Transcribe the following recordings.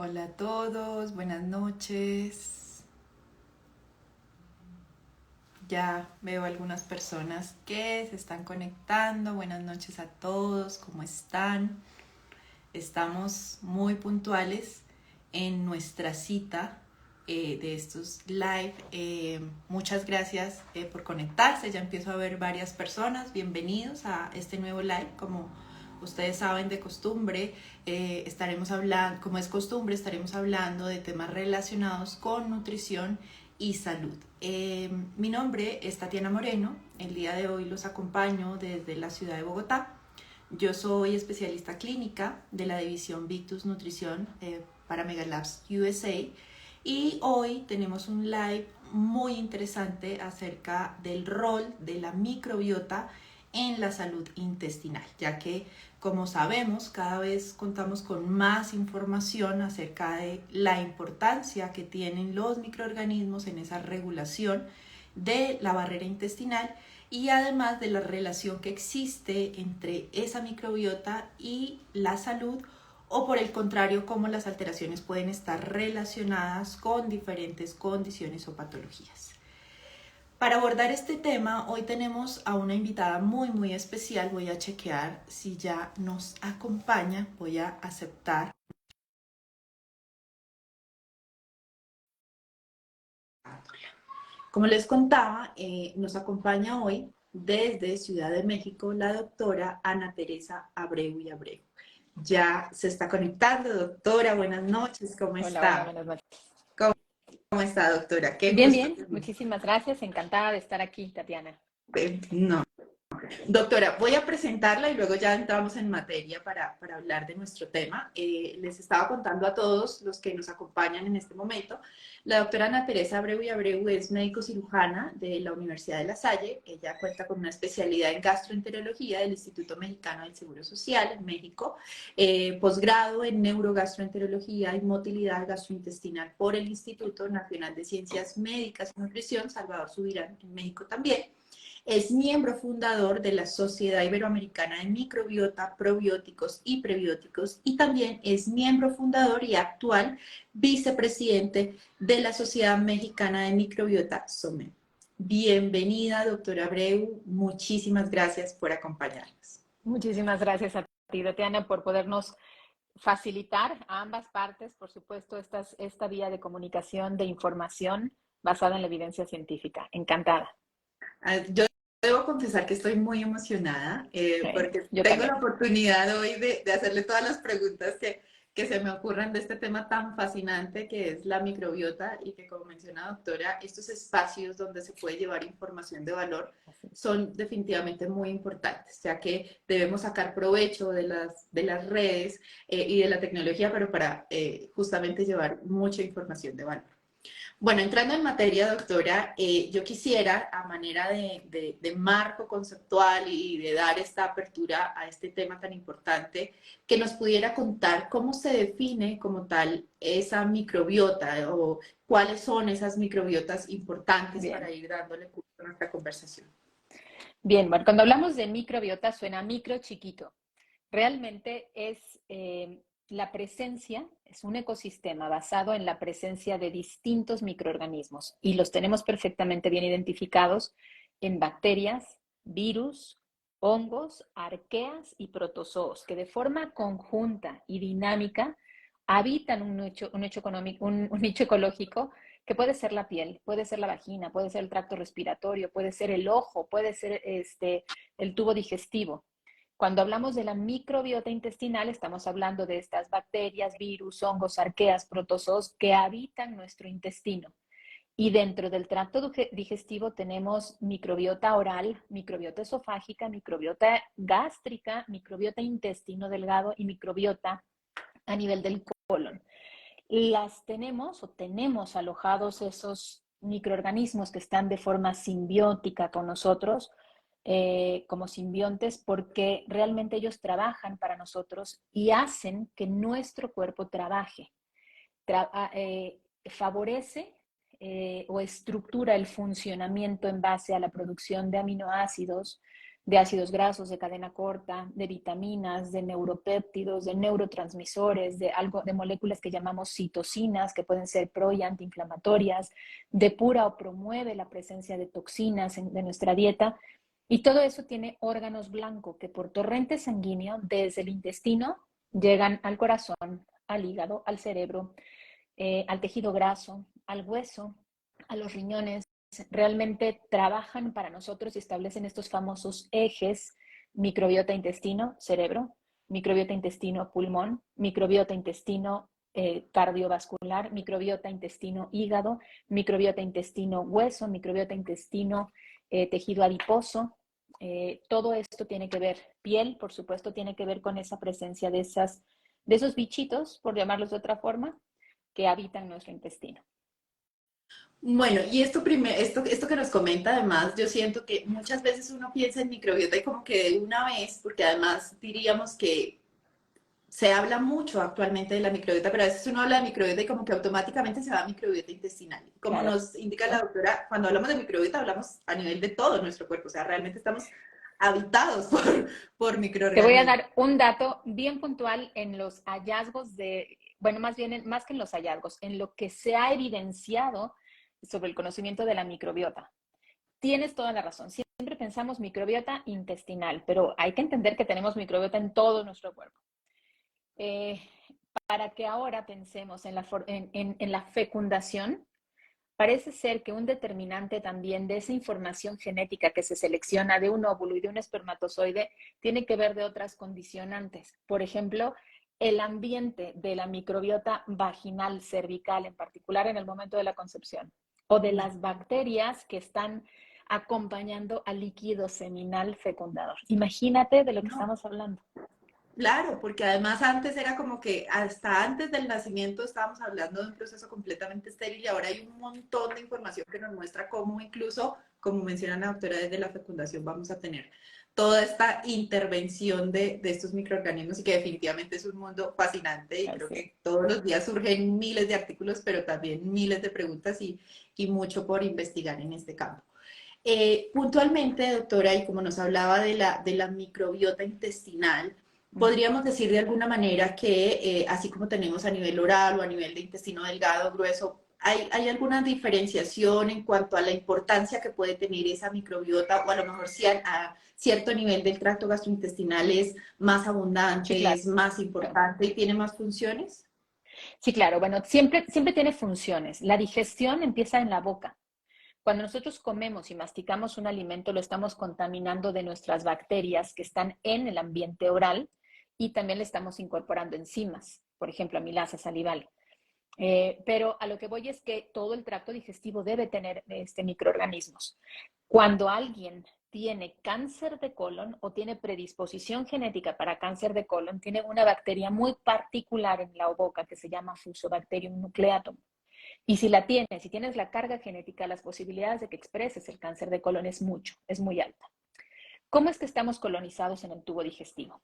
Hola a todos, buenas noches. Ya veo algunas personas que se están conectando. Buenas noches a todos, ¿cómo están? Estamos muy puntuales en nuestra cita de estos live. Muchas gracias por conectarse. Ya empiezo a ver varias personas. Bienvenidos a este nuevo live. Como ustedes saben de costumbre, estaremos hablando, como es costumbre, estaremos hablando de temas relacionados con nutrición y salud. Mi nombre es Tatiana Moreno. El día de hoy los acompaño desde la ciudad de Bogotá. Yo soy especialista clínica de la división Victus Nutrición para Megalabs USA y hoy tenemos un live muy interesante acerca del rol de la microbiota en la salud intestinal, ya que como sabemos cada vez contamos con más información acerca de la importancia que tienen los microorganismos en esa regulación de la barrera intestinal y además de la relación que existe entre esa microbiota y la salud, o por el contrario, cómo las alteraciones pueden estar relacionadas con diferentes condiciones o patologías. Para abordar este tema, hoy tenemos a una invitada muy especial. Voy a chequear si ya nos acompaña. Voy a aceptar. Como les contaba, nos acompaña hoy desde Ciudad de México la doctora Ana Teresa Abreu y Abreu. Ya se está conectando, doctora. Buenas noches, ¿cómo Hola, hola, está? buenas noches. ¿Cómo está, doctora? Qué Bien, gusto. bien, muchísimas gracias. Encantada de estar aquí, Tatiana. No, doctora, voy a presentarla y luego ya entramos en materia para hablar de nuestro tema. Les estaba contando a todos los que nos acompañan en este momento. La doctora Ana Teresa Abreu y Abreu es médico cirujana de la Universidad de La Salle. Ella cuenta con una especialidad en gastroenterología del Instituto Mexicano del Seguro Social en México, posgrado en neurogastroenterología y motilidad gastrointestinal por el Instituto Nacional de Ciencias Médicas y Nutrición Salvador Subirán en México también. Es miembro fundador de la Sociedad Iberoamericana de Microbiota, Probióticos y Prebióticos y también es miembro fundador y actual vicepresidente de la Sociedad Mexicana de Microbiota, SOME. Bienvenida, doctora Abreu. Muchísimas gracias por acompañarnos. Muchísimas gracias a ti, Tatiana, por podernos facilitar a ambas partes, por supuesto, esta vía de comunicación, de información basada en la evidencia científica. Encantada. Yo debo confesar que estoy muy emocionada porque Yo tengo también. la oportunidad hoy de hacerle todas las preguntas que se me ocurran de este tema tan fascinante que es la microbiota y que, como menciona la doctora, estos espacios donde se puede llevar información de valor son definitivamente muy importantes, ya que debemos sacar provecho de las redes y de la tecnología, pero para justamente llevar mucha información de valor. Bueno, entrando en materia, doctora, yo quisiera, a manera de marco conceptual y de dar esta apertura a este tema tan importante, que nos pudiera contar cómo se define como tal esa microbiota o cuáles son esas microbiotas importantes para Bien. ir dándole curso a nuestra conversación. Bien, bueno, cuando hablamos de microbiota suena micro chiquito. Realmente es la presencia, es un ecosistema basado en la presencia de distintos microorganismos y los tenemos perfectamente bien identificados en bacterias, virus, hongos, arqueas y protozoos, que de forma conjunta y dinámica habitan un nicho ecológico que puede ser la piel, puede ser la vagina, puede ser el tracto respiratorio, puede ser el ojo, puede ser el tubo digestivo. Cuando hablamos de la microbiota intestinal, estamos hablando de estas bacterias, virus, hongos, arqueas, protozoos que habitan nuestro intestino. Y dentro del tracto digestivo tenemos microbiota oral, microbiota esofágica, microbiota gástrica, microbiota intestino delgado y microbiota a nivel del colon. Las tenemos o tenemos alojados esos microorganismos que están de forma simbiótica con nosotros, como simbiontes, porque realmente ellos trabajan para nosotros y hacen que nuestro cuerpo trabaje. Favorece o estructura el funcionamiento en base a la producción de aminoácidos, de ácidos grasos de cadena corta, de vitaminas, de neuropéptidos, de neurotransmisores, de moléculas que llamamos citocinas, que pueden ser pro y antiinflamatorias, depura o promueve la presencia de toxinas de nuestra dieta. Y todo eso tiene órganos blancos que por torrente sanguíneo desde el intestino llegan al corazón, al hígado, al cerebro, al tejido graso, al hueso, a los riñones. Realmente trabajan para nosotros y establecen estos famosos ejes: microbiota intestino-cerebro, microbiota intestino-pulmón, microbiota intestino cardiovascular, microbiota intestino-hígado, microbiota intestino-hueso, microbiota intestino tejido adiposo. Todo esto tiene que ver, piel, por supuesto, tiene que ver con esa presencia de esos bichitos, por llamarlos de otra forma, que habitan nuestro intestino. Bueno, y esto que nos comenta, además, yo siento que muchas veces uno piensa en microbiota y como que de una vez, porque además diríamos que se habla mucho actualmente de la microbiota, pero a veces uno habla de microbiota y como que automáticamente se va a microbiota intestinal. Como Claro. nos indica la doctora, cuando hablamos de microbiota hablamos a nivel de todo nuestro cuerpo, o sea, realmente estamos habitados por Te voy a microorganismos. dar un dato bien puntual en los hallazgos bueno, más bien, más que en los hallazgos, en lo que se ha evidenciado sobre el conocimiento de la microbiota. Tienes toda la razón. Siempre pensamos microbiota intestinal, pero hay que entender que tenemos microbiota en todo nuestro cuerpo. Eh, para que ahora pensemos en la fecundación, parece ser que un determinante también de esa información genética que se selecciona de un óvulo y de un espermatozoide tiene que ver de otras condicionantes. Por ejemplo, el ambiente de la microbiota vaginal, cervical, en particular en el momento de la concepción, o de las bacterias que están acompañando al líquido seminal fecundador. Imagínate de lo que No, estamos hablando. claro, porque además antes era como que hasta antes del nacimiento estábamos hablando de un proceso completamente estéril y ahora hay un montón de información que nos muestra cómo incluso, como menciona la doctora, desde la fecundación vamos a tener toda esta intervención de estos microorganismos y que definitivamente es un mundo fascinante y creo Así. que todos los días surgen miles de artículos, pero también miles de preguntas y mucho por investigar en este campo. Puntualmente, doctora, y como nos hablaba de la microbiota intestinal, podríamos decir de alguna manera que así como tenemos a nivel oral o a nivel de intestino delgado, grueso, hay alguna diferenciación en cuanto a la importancia que puede tener esa microbiota o a lo mejor si a cierto nivel del tracto gastrointestinal es más Sí, abundante, claro. es más importante y tiene más funciones? Sí, claro. Bueno, siempre tiene funciones. La digestión empieza en la boca. Cuando nosotros comemos y masticamos un alimento, lo estamos contaminando de nuestras bacterias que están en el ambiente oral y también le estamos incorporando enzimas, por ejemplo, amilasa salival. Pero a lo que voy es que todo el tracto digestivo debe tener microorganismos. Cuando alguien tiene cáncer de colon o tiene predisposición genética para cáncer de colon, tiene una bacteria muy particular en la boca que se llama Fusobacterium nucleatum. Y si la tienes, si tienes la carga genética, las posibilidades de que expreses el cáncer de colon es muy alta. ¿Cómo es que estamos colonizados en el tubo digestivo?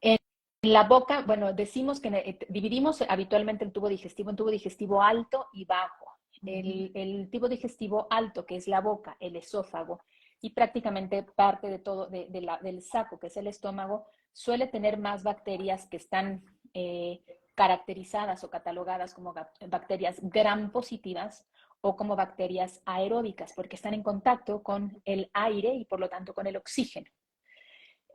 En la boca, bueno, decimos que dividimos habitualmente el tubo digestivo en tubo digestivo alto y bajo. El tubo digestivo alto, que es la boca, el esófago, y prácticamente parte de todo del saco, que es el estómago, suele tener más bacterias que están caracterizadas o catalogadas como bacterias gram positivas o como bacterias aeróbicas, porque están en contacto con el aire y por lo tanto con el oxígeno.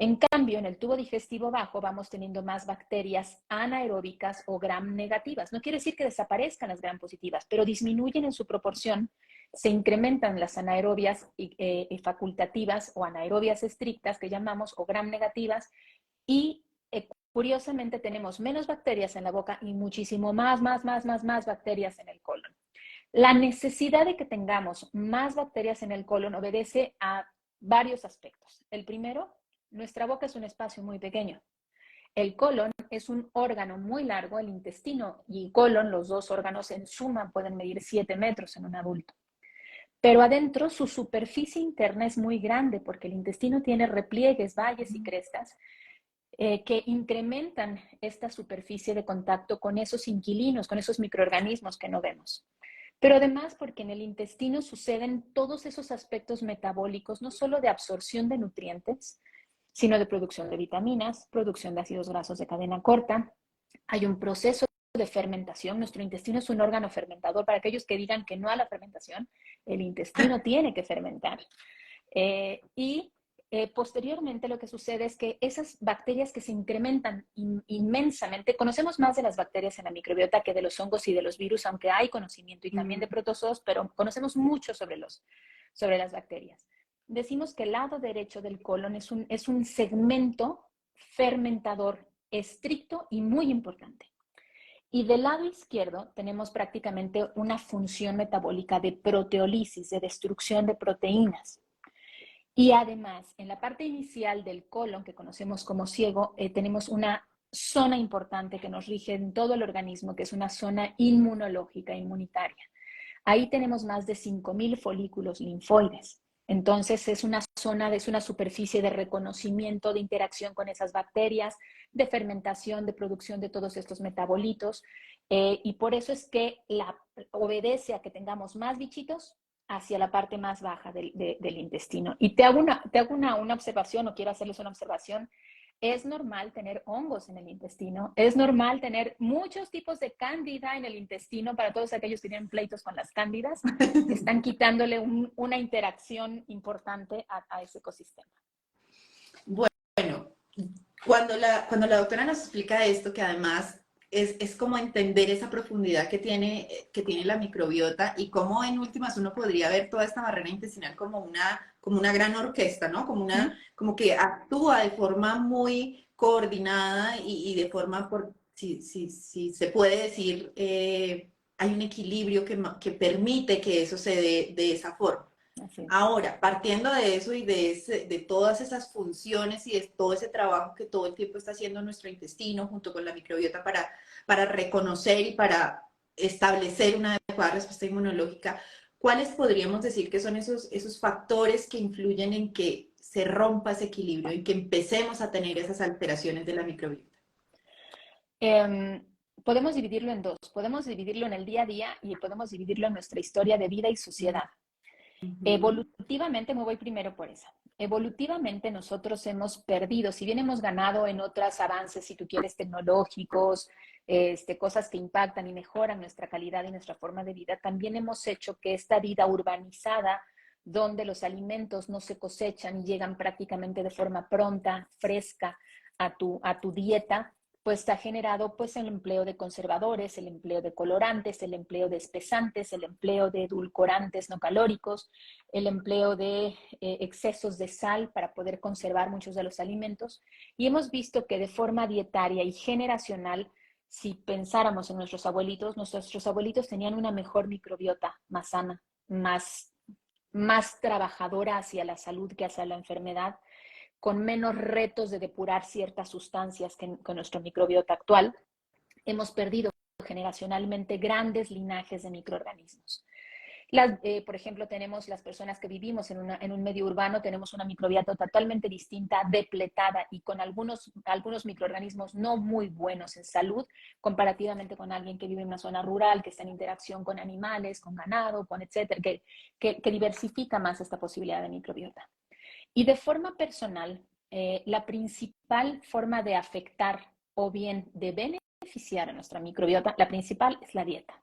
En cambio, en el tubo digestivo bajo vamos teniendo más bacterias anaeróbicas o gram negativas. No quiere decir que desaparezcan las gram positivas, pero disminuyen en su proporción, se incrementan las anaerobias facultativas o anaerobias estrictas que llamamos o gram negativas y curiosamente tenemos menos bacterias en la boca y muchísimo más bacterias en el colon. La necesidad de que tengamos más bacterias en el colon obedece a varios aspectos. El primero, nuestra boca es un espacio muy pequeño. El colon es un órgano muy largo, el intestino y el colon, los dos órganos en suma pueden medir 7 metros en un adulto. Pero adentro su superficie interna es muy grande porque el intestino tiene repliegues, valles y crestas que incrementan esta superficie de contacto con esos inquilinos, con esos microorganismos que no vemos. pero además porque en el intestino suceden todos esos aspectos metabólicos, no solo de absorción de nutrientes, sino de producción de vitaminas, producción de ácidos grasos de cadena corta. Hay un proceso de fermentación. Nuestro intestino es un órgano fermentador. Para aquellos que digan que no a la fermentación, el intestino tiene que fermentar. Posteriormente lo que sucede es que esas bacterias que se incrementan inmensamente, conocemos más de las bacterias en la microbiota que de los hongos y de los virus, aunque hay conocimiento y también de protozoos, pero conocemos mucho sobre las bacterias. Decimos que el lado derecho del colon es un segmento fermentador estricto y muy importante. Y del lado izquierdo tenemos prácticamente una función metabólica de proteólisis, de destrucción de proteínas. Y además, en la parte inicial del colon, que conocemos como ciego, tenemos una zona importante que nos rige en todo el organismo, que es una zona inmunológica, inmunitaria. Ahí tenemos más de 5.000 folículos linfoides. Entonces es una zona, es una superficie de reconocimiento, de interacción con esas bacterias, de fermentación, de producción de todos estos metabolitos. Y por eso es que obedece a que tengamos más bichitos hacia la parte más baja del intestino. Y te hago una observación, o quiero hacerles una observación. Es normal tener hongos en el intestino, es normal tener muchos tipos de cándida en el intestino. Para todos aquellos que tienen pleitos con las cándidas, están quitándole una interacción importante a ese ecosistema. Bueno, cuando la doctora nos explica esto, que además es como entender esa profundidad que tiene la microbiota y cómo en últimas uno podría ver toda esta barrera intestinal como una gran orquesta, ¿no? Como que actúa de forma muy coordinada y de forma, si se puede decir, hay un equilibrio que permite que eso se dé de esa forma. Ahora, partiendo de eso y de todas esas funciones y de todo ese trabajo que todo el tiempo está haciendo nuestro intestino junto con la microbiota para reconocer y para establecer una adecuada respuesta inmunológica, ¿cuáles podríamos decir que son esos factores que influyen en que se rompa ese equilibrio y que empecemos a tener esas alteraciones de la microbiota? Podemos dividirlo en dos. Podemos dividirlo en el día a día y podemos dividirlo en nuestra historia de vida y sociedad. Evolutivamente, me voy primero por esa. Evolutivamente nosotros hemos perdido, si bien hemos ganado en otros avances, si tú quieres, tecnológicos, cosas que impactan y mejoran nuestra calidad y nuestra forma de vida, también hemos hecho que esta vida urbanizada, donde los alimentos no se cosechan y llegan prácticamente de forma pronta, fresca a tu dieta, pues ha generado pues el empleo de conservadores, el empleo de colorantes, el empleo de espesantes, el empleo de edulcorantes no calóricos, el empleo de excesos de sal para poder conservar muchos de los alimentos. Y hemos visto que de forma dietaria y generacional, si pensáramos en nuestros abuelitos tenían una mejor microbiota, más sana, más trabajadora hacia la salud que hacia la enfermedad, con menos retos de depurar ciertas sustancias que con nuestro microbiota actual. Hemos perdido generacionalmente grandes linajes de microorganismos. Por ejemplo, tenemos las personas que vivimos en un medio urbano, tenemos una microbiota totalmente distinta, depletada y con algunos microorganismos no muy buenos en salud, comparativamente con alguien que vive en una zona rural, que está en interacción con animales, con ganado, con etcétera, que diversifica más esta posibilidad de microbiota. Y de forma personal, la principal forma de afectar o bien de beneficiar a nuestra microbiota, la principal es la dieta.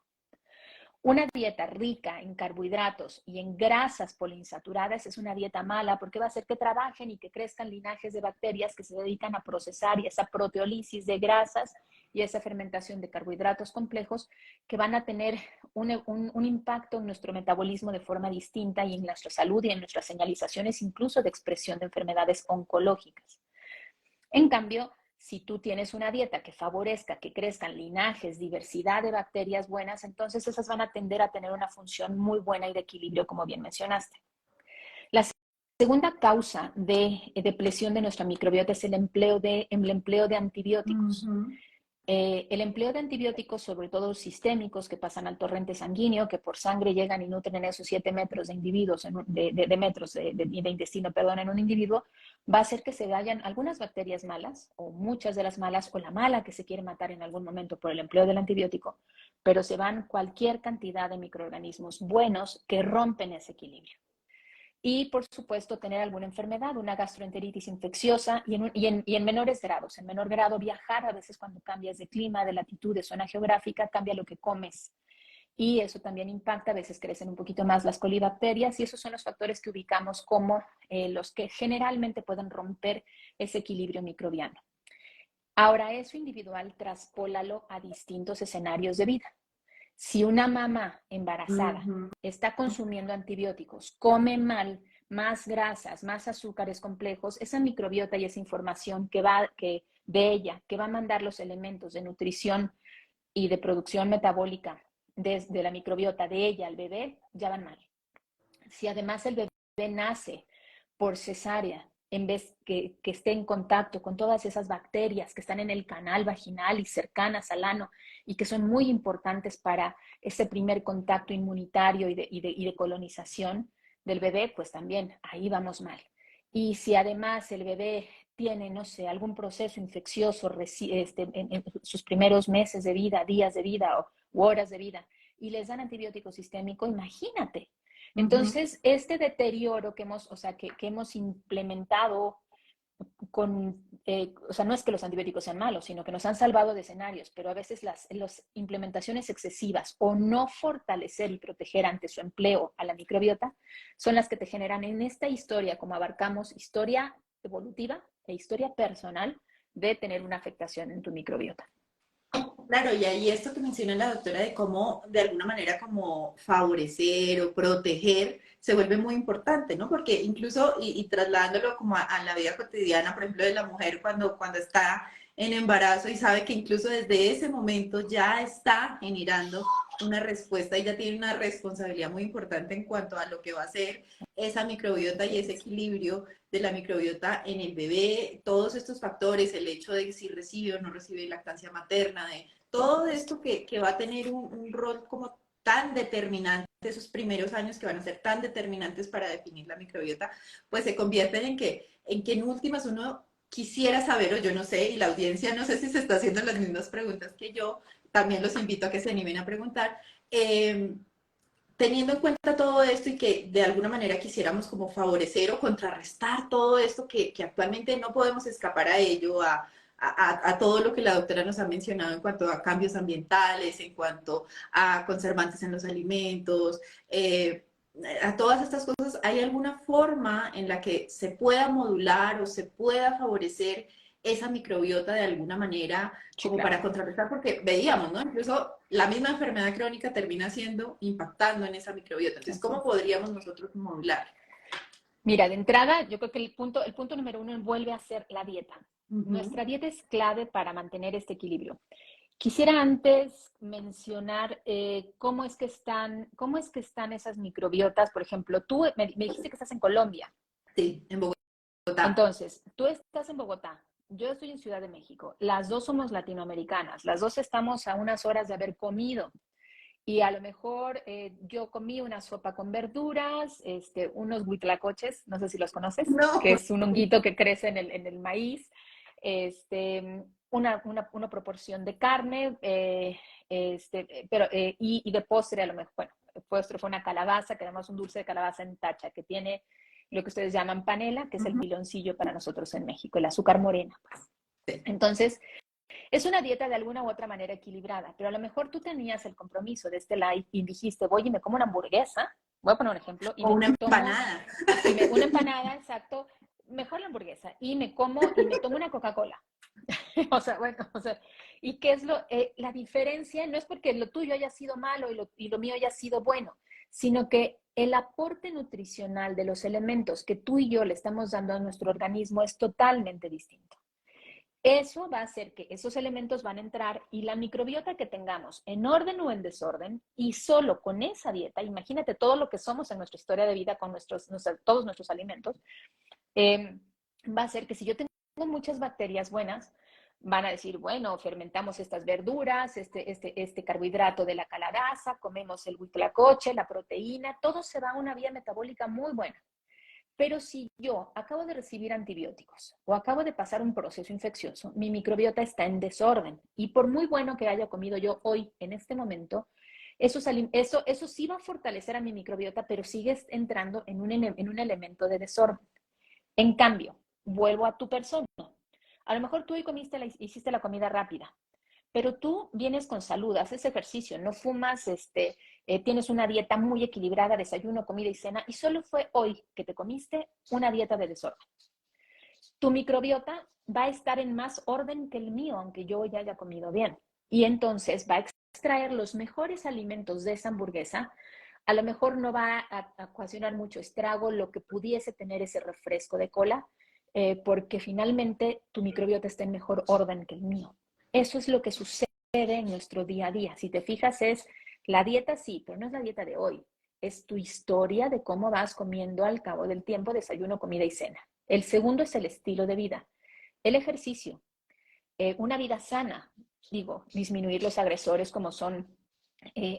Una dieta rica en carbohidratos y en grasas poliinsaturadas es una dieta mala porque va a hacer que trabajen y que crezcan linajes de bacterias que se dedican a procesar y esa proteólisis de grasas y esa fermentación de carbohidratos complejos que van a tener un impacto en nuestro metabolismo de forma distinta y en nuestra salud y en nuestras señalizaciones incluso de expresión de enfermedades oncológicas. En cambio, si tú tienes una dieta que favorezca que crezcan linajes, diversidad de bacterias buenas, entonces esas van a tender a tener una función muy buena y de equilibrio, como bien mencionaste. La segunda causa de depresión de nuestra microbiota es el empleo de antibióticos. El empleo de antibióticos, sobre todo sistémicos, que pasan al torrente sanguíneo, que por sangre llegan y nutren esos 7 metros de individuos, de metros de intestino, perdón, en un individuo, va a hacer que se vayan algunas bacterias malas, o muchas de las malas, o la mala que se quiere matar en algún momento por el empleo del antibiótico, pero se van cualquier cantidad de microorganismos buenos que rompen ese equilibrio. Y, por supuesto, tener alguna enfermedad, una gastroenteritis infecciosa y en menores grados. En menor grado, viajar, a veces cuando cambias de clima, de latitud, de zona geográfica, cambia lo que comes. Y eso también impacta, a veces crecen un poquito más las colibacterias y esos son los factores que ubicamos como los que generalmente pueden romper ese equilibrio microbiano. Ahora, eso individual, traspólalo a distintos escenarios de vida. Si una mamá embarazada está consumiendo antibióticos, come mal, más grasas, más azúcares complejos, esa microbiota y esa información de ella, que va a mandar los elementos de nutrición y de producción metabólica desde la microbiota de ella al bebé, ya van mal. Si además el bebé nace por cesárea, en vez que esté en contacto con todas esas bacterias que están en el canal vaginal y cercanas al ano y que son muy importantes para ese primer contacto inmunitario y de colonización del bebé, pues también ahí vamos mal. Y si además el bebé tiene, no sé, algún proceso infeccioso en sus primeros meses de vida, días de vida u horas de vida, y les dan antibiótico sistémico, imagínate. Entonces, este deterioro que hemos, o sea, que hemos implementado o sea, no es que los antibióticos sean malos, sino que nos han salvado de escenarios, pero a veces las implementaciones excesivas o no fortalecer y proteger ante su empleo a la microbiota son las que te generan en esta historia, como abarcamos historia evolutiva e historia personal, de tener una afectación en tu microbiota. Claro, y ahí esto que menciona la doctora de cómo, de alguna manera, como favorecer o proteger, se vuelve muy importante, ¿no? Porque incluso, y trasladándolo como a la vida cotidiana, por ejemplo, de la mujer cuando está en embarazo y sabe que incluso desde ese momento ya está generando una respuesta y ya tiene una responsabilidad muy importante en cuanto a lo que va a ser esa microbiota y ese equilibrio de la microbiota en el bebé, todos estos factores, el hecho de si recibe o no recibe lactancia materna, de todo esto que va a tener un rol como tan determinante, esos primeros años que van a ser tan determinantes para definir la microbiota, pues se convierten en que en últimas uno quisiera saber, o yo no sé, y la audiencia no sé si se está haciendo las mismas preguntas que yo, también los invito a que se animen a preguntar, teniendo en cuenta todo esto y que de alguna manera quisiéramos como favorecer o contrarrestar todo esto que actualmente no podemos escapar a ello, a todo lo que la doctora nos ha mencionado en cuanto a cambios ambientales, en cuanto a conservantes en los alimentos, a todas estas cosas, ¿hay alguna forma en la que se pueda modular o se pueda favorecer esa microbiota de alguna manera como para contrarrestar? Porque veíamos, ¿no? Incluso la misma enfermedad crónica termina impactando en esa microbiota. Entonces, ¿cómo podríamos nosotros modular? Mira, de entrada, yo creo que el punto número uno vuelve a ser la dieta. Nuestra dieta es clave para mantener este equilibrio. Quisiera antes mencionar cómo es que están esas microbiotas. Por ejemplo, tú me dijiste que estás en Colombia. Sí, en Bogotá. Entonces, tú estás en Bogotá, yo estoy en Ciudad de México. Las dos somos latinoamericanas, las dos estamos a unas horas de haber comido. Y a lo mejor yo comí una sopa con verduras, unos huitlacoches, no sé si los conoces, No. que es un honguito que crece en el maíz, una proporción de carne, y de postre a lo mejor, bueno, el postre fue una calabaza, que además un dulce de calabaza en tacha, que tiene lo que ustedes llaman panela, que es el piloncillo para nosotros en México, el azúcar morena, pues. Entonces, es una dieta de alguna u otra manera equilibrada, pero a lo mejor tú tenías el compromiso de este live y dijiste, voy y me como una hamburguesa, voy a poner un ejemplo, y O me una tomo empanada. una empanada, exacto, mejor la hamburguesa, y me tomo una Coca-Cola. O sea, bueno, o sea, y qué es la diferencia, no es porque lo tuyo haya sido malo y lo mío haya sido bueno, sino que el aporte nutricional de los elementos que tú y yo le estamos dando a nuestro organismo es totalmente distinto. Eso va a hacer que esos elementos van a entrar y la microbiota que tengamos en orden o en desorden y solo con esa dieta, imagínate todo lo que somos en nuestra historia de vida con todos nuestros alimentos, va a hacer que si yo tengo muchas bacterias buenas, van a decir, bueno, fermentamos estas verduras, este carbohidrato de la calabaza, comemos el huitlacoche, la proteína, todo se va a una vía metabólica muy buena. Pero si yo acabo de recibir antibióticos o acabo de pasar un proceso infeccioso, mi microbiota está en desorden. Y por muy bueno que haya comido yo hoy, en este momento, eso sí va a fortalecer a mi microbiota, pero sigues entrando en un elemento de desorden. En cambio, vuelvo a tu persona. A lo mejor tú hoy hiciste la comida rápida, pero tú vienes con salud, haces ejercicio, no fumas, tienes una dieta muy equilibrada, desayuno, comida y cena, y solo fue hoy que te comiste una dieta de desorden. Tu microbiota va a estar en más orden que el mío, aunque yo ya haya comido bien. Y entonces va a extraer los mejores alimentos de esa hamburguesa. A lo mejor no va a ocasionar mucho estrago lo que pudiese tener ese refresco de cola, porque finalmente tu microbiota está en mejor orden que el mío. Eso es lo que sucede en nuestro día a día. Si te fijas, es la dieta sí, pero no es la dieta de hoy. Es tu historia de cómo vas comiendo al cabo del tiempo, desayuno, comida y cena. El segundo es el estilo de vida, el ejercicio, una vida sana, digo, disminuir los agresores como son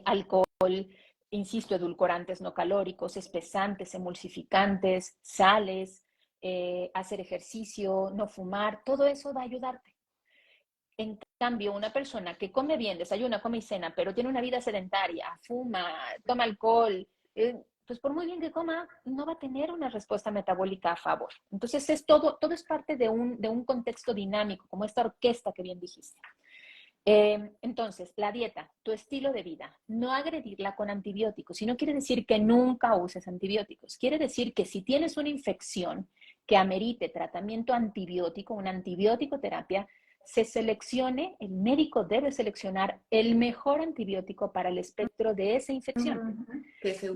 alcohol, insisto, edulcorantes no calóricos, espesantes, emulsificantes, sales, hacer ejercicio, no fumar, todo eso va a ayudarte. En cambio, una persona que come bien, desayuna, come y cena, pero tiene una vida sedentaria, fuma, toma alcohol, pues por muy bien que coma, no va a tener una respuesta metabólica a favor. Entonces, todo es parte de un contexto dinámico, como esta orquesta que bien dijiste. Entonces, la dieta, tu estilo de vida, no agredirla con antibióticos. Y no quiere decir que nunca uses antibióticos. Quiere decir que si tienes una infección que amerite tratamiento antibiótico, una antibiótico terapia, se seleccione, el médico debe seleccionar el mejor antibiótico para el espectro de esa infección.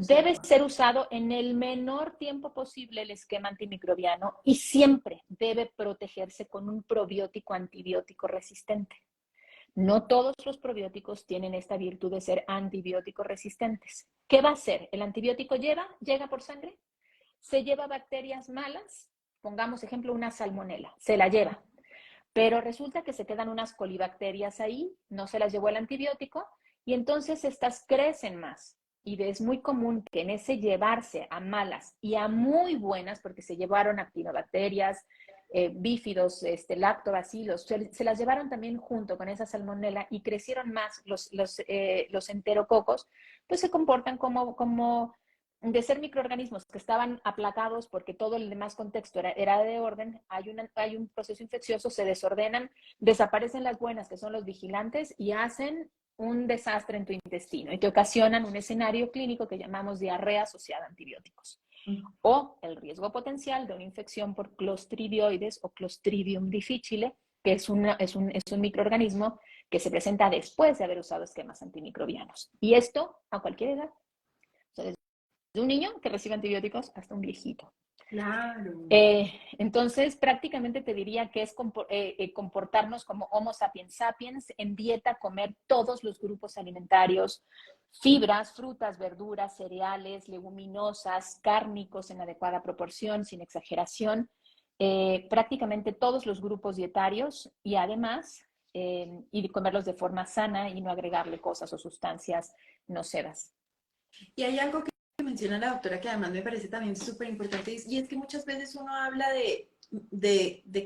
Debe ser usado en el menor tiempo posible el esquema antimicrobiano y siempre debe protegerse con un probiótico antibiótico resistente. No todos los probióticos tienen esta virtud de ser antibióticos resistentes. ¿Qué va a hacer? ¿El antibiótico llega por sangre? ¿Se lleva bacterias malas? Pongamos ejemplo una salmonela, se la lleva. Pero resulta que se quedan unas colibacterias ahí, no se las llevó el antibiótico y entonces estas crecen más. Y es muy común que en ese llevarse a malas y a muy buenas, porque se llevaron actinobacterias, bífidos, lactobacilos, se las llevaron también junto con esa salmonela y crecieron más los enterococos, pues se comportan como de ser microorganismos que estaban aplacados porque todo el demás contexto era de orden, hay un proceso infeccioso, se desordenan, desaparecen las buenas, que son los vigilantes, y hacen un desastre en tu intestino y te ocasionan un escenario clínico que llamamos diarrea asociada a antibióticos. O el riesgo potencial de una infección por Clostridioides o Clostridium difficile, que es un microorganismo que se presenta después de haber usado esquemas antimicrobianos. Y esto a cualquier edad. O sea, de un niño que recibe antibióticos hasta un viejito. Claro. Entonces, prácticamente te diría que es comportarnos como Homo sapiens sapiens, en dieta, comer todos los grupos alimentarios, fibras, frutas, verduras, cereales, leguminosas, cárnicos en adecuada proporción, sin exageración, prácticamente todos los grupos dietarios y además y comerlos de forma sana y no agregarle cosas o sustancias nocivas. Y hay algo que menciona la doctora que además me parece también súper importante y es que muchas veces uno habla de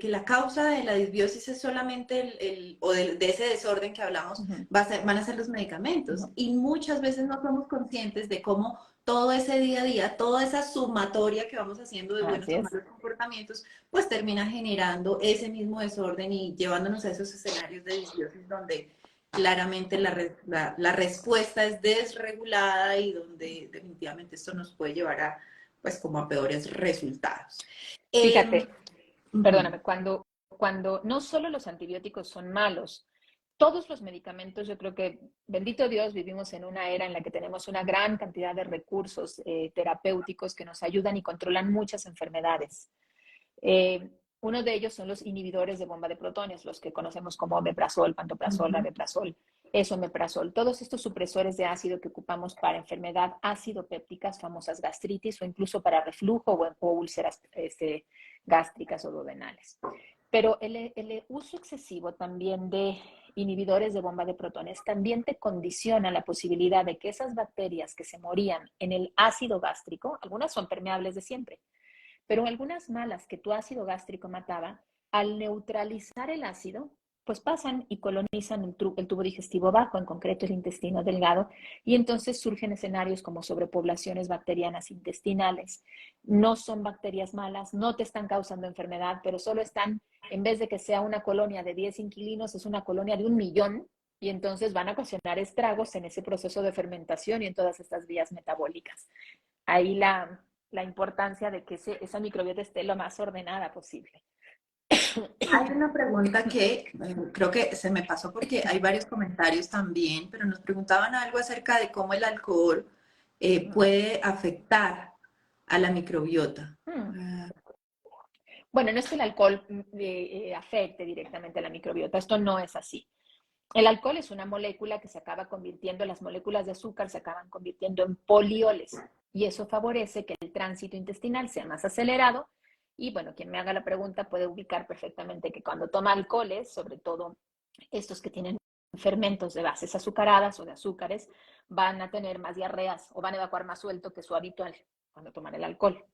que la causa de la disbiosis es solamente o de ese desorden que hablamos, van a ser los medicamentos. Y muchas veces no somos conscientes de cómo todo ese día a día, toda esa sumatoria que vamos haciendo de buenos o malos comportamientos, pues termina generando ese mismo desorden y llevándonos a esos escenarios de disbiosis donde claramente la respuesta es desregulada y donde definitivamente esto nos puede llevar a, pues, como a peores resultados. Fíjate, perdóname, cuando no solo los antibióticos son malos, todos los medicamentos, yo creo que, bendito Dios, vivimos en una era en la que tenemos una gran cantidad de recursos terapéuticos que nos ayudan y controlan muchas enfermedades. Uno de ellos son los inhibidores de bomba de protones, los que conocemos como omeprazol, pantoprazol, rabeprazol, esomeprazol, todos estos supresores de ácido que ocupamos para enfermedad ácido pépticas, famosas gastritis o incluso para reflujo o úlceras gástricas o duodenales. Pero el uso excesivo también de inhibidores de bomba de protones también te condiciona la posibilidad de que esas bacterias que se morían en el ácido gástrico, algunas son permeables de siempre, pero algunas malas que tu ácido gástrico mataba, al neutralizar el ácido, pues pasan y colonizan el tubo digestivo bajo, en concreto el intestino delgado, y entonces surgen escenarios como sobrepoblaciones bacterianas intestinales. No son bacterias malas, no te están causando enfermedad, pero solo están, en vez de que sea una colonia de 10 inquilinos, es una colonia de 1 millón, y entonces van a ocasionar estragos en ese proceso de fermentación y en todas estas vías metabólicas. Ahí la importancia de que esa microbiota esté lo más ordenada posible. Hay una pregunta que creo que se me pasó porque hay varios comentarios también, pero nos preguntaban algo acerca de cómo el alcohol puede afectar a la microbiota. Ah, Bueno, no es que el alcohol afecte directamente a la microbiota, esto no es así. El alcohol es una molécula que se acaba convirtiendo, las moléculas de azúcar se acaban convirtiendo en polioles y eso favorece que el tránsito intestinal sea más acelerado y bueno, quien me haga la pregunta puede ubicar perfectamente que cuando toma alcoholes, sobre todo estos que tienen fermentos de bases azucaradas o de azúcares, van a tener más diarreas o van a evacuar más suelto que su habitual cuando toman el alcohol.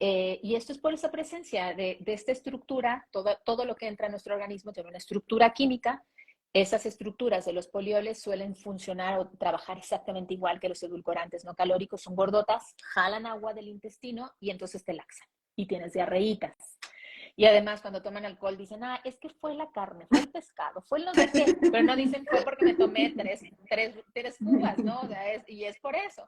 Y esto es por esa presencia de esta estructura, todo lo que entra a nuestro organismo tiene una estructura química. Esas estructuras de los polioles suelen funcionar o trabajar exactamente igual que los edulcorantes no calóricos, son gordotas, jalan agua del intestino y entonces te laxan y tienes diarreitas. Y además cuando toman alcohol dicen, es que fue la carne, fue el pescado, fue el no sé qué, pero no dicen fue porque me tomé tres cubas, ¿no? O sea, y es por eso.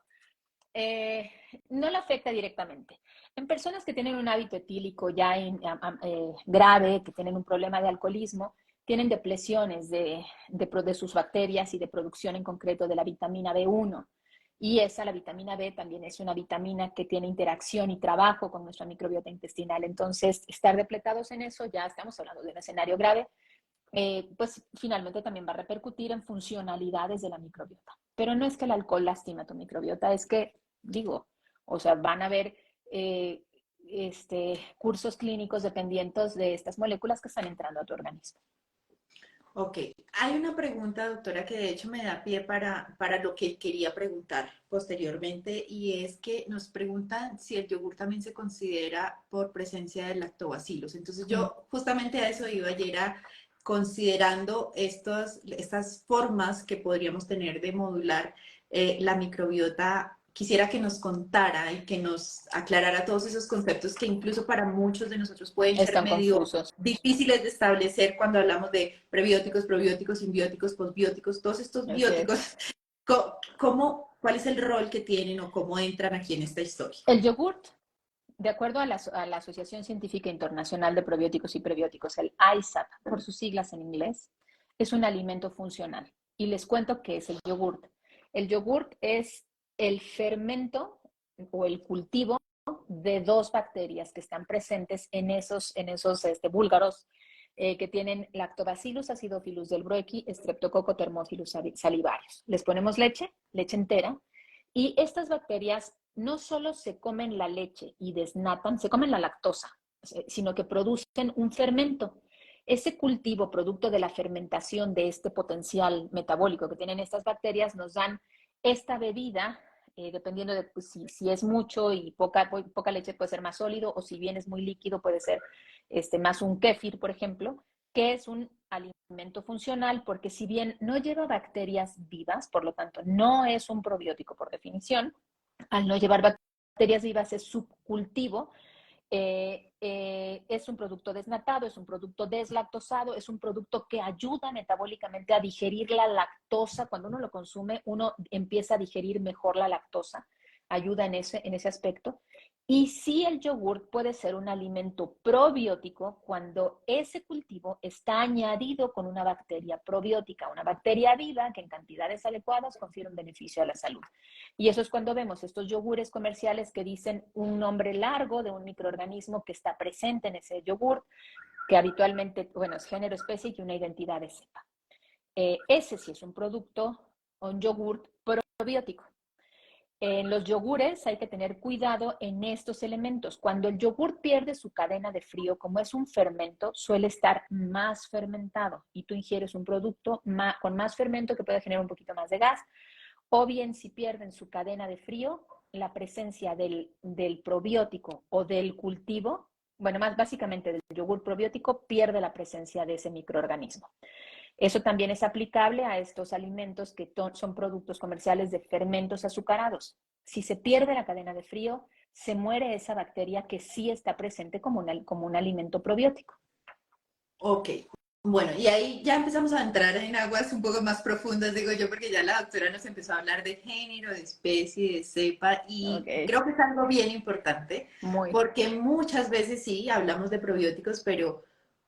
Eh, no le afecta directamente. En personas que tienen un hábito etílico ya grave, que tienen un problema de alcoholismo, tienen depleciones de sus bacterias y de producción en concreto de la vitamina B1. Y la vitamina B, también es una vitamina que tiene interacción y trabajo con nuestra microbiota intestinal. Entonces, estar depletados en eso, ya estamos hablando de un escenario grave, pues finalmente también va a repercutir en funcionalidades de la microbiota. Pero no es que el alcohol lastima tu microbiota, es que, digo, o sea, van a haber cursos clínicos dependientes de estas moléculas que están entrando a tu organismo. ok, hay una pregunta, doctora, que de hecho me da pie para lo que quería preguntar posteriormente, y es que nos preguntan si el yogur también se considera por presencia de lactobacilos. Entonces yo justamente a eso iba ayer, considerando estas formas que podríamos tener de modular la microbiota. Quisiera que nos contara y que nos aclarara todos esos conceptos que incluso para muchos de nosotros pueden ser Están medio confusos. difíciles de establecer cuando hablamos de prebióticos, probióticos, simbióticos, posbióticos, todos estos Así es. bióticos. ¿Cuál es el rol que tienen o cómo entran aquí en esta historia? El yogurt, de acuerdo a la Asociación Científica Internacional de Probióticos y Prebióticos, el ISAP, por sus siglas en inglés, es un alimento funcional. Y les cuento qué es el yogurt. El yogurt es el fermento o el cultivo de dos bacterias que están presentes en esos búlgaros que tienen Lactobacillus acidophilus del Bruecky, Streptococcus thermophilus salivarius. Les ponemos leche entera, y estas bacterias no solo se comen la leche y desnatan, se comen la lactosa, sino que producen un fermento. Ese cultivo, producto de la fermentación de este potencial metabólico que tienen estas bacterias, nos dan esta bebida, dependiendo de pues, si es mucho y poca leche puede ser más sólido, o si bien es muy líquido puede ser más un kéfir, por ejemplo, que es un alimento funcional porque si bien no lleva bacterias vivas, por lo tanto no es un probiótico por definición, al no llevar bacterias vivas es subcultivo, es un producto desnatado, es un producto deslactosado, es un producto que ayuda metabólicamente a digerir la lactosa. Cuando uno lo consume, uno empieza a digerir mejor la lactosa, ayuda en ese aspecto. Y sí, el yogur puede ser un alimento probiótico cuando ese cultivo está añadido con una bacteria probiótica, una bacteria viva que en cantidades adecuadas confiere un beneficio a la salud. Y eso es cuando vemos estos yogures comerciales que dicen un nombre largo de un microorganismo que está presente en ese yogur, que habitualmente, bueno, es género, especie y una identidad de cepa. Ese sí es un producto, un yogur probiótico. En los yogures hay que tener cuidado en estos elementos. Cuando el yogur pierde su cadena de frío, como es un fermento, suele estar más fermentado y tú ingieres un producto con más fermento que puede generar un poquito más de gas. O bien si pierden su cadena de frío, la presencia del probiótico o del cultivo, bueno, más básicamente del yogur probiótico, pierde la presencia de ese microorganismo. Eso también es aplicable a estos alimentos que son productos comerciales de fermentos azucarados. Si se pierde la cadena de frío, se muere esa bacteria que sí está presente como un alimento probiótico. Ok, bueno, y ahí ya empezamos a entrar en aguas un poco más profundas, digo yo, porque ya la doctora nos empezó a hablar de género, de especie, de cepa, y Ok, creo que es algo bien importante, muy. porque muchas veces sí hablamos de probióticos, pero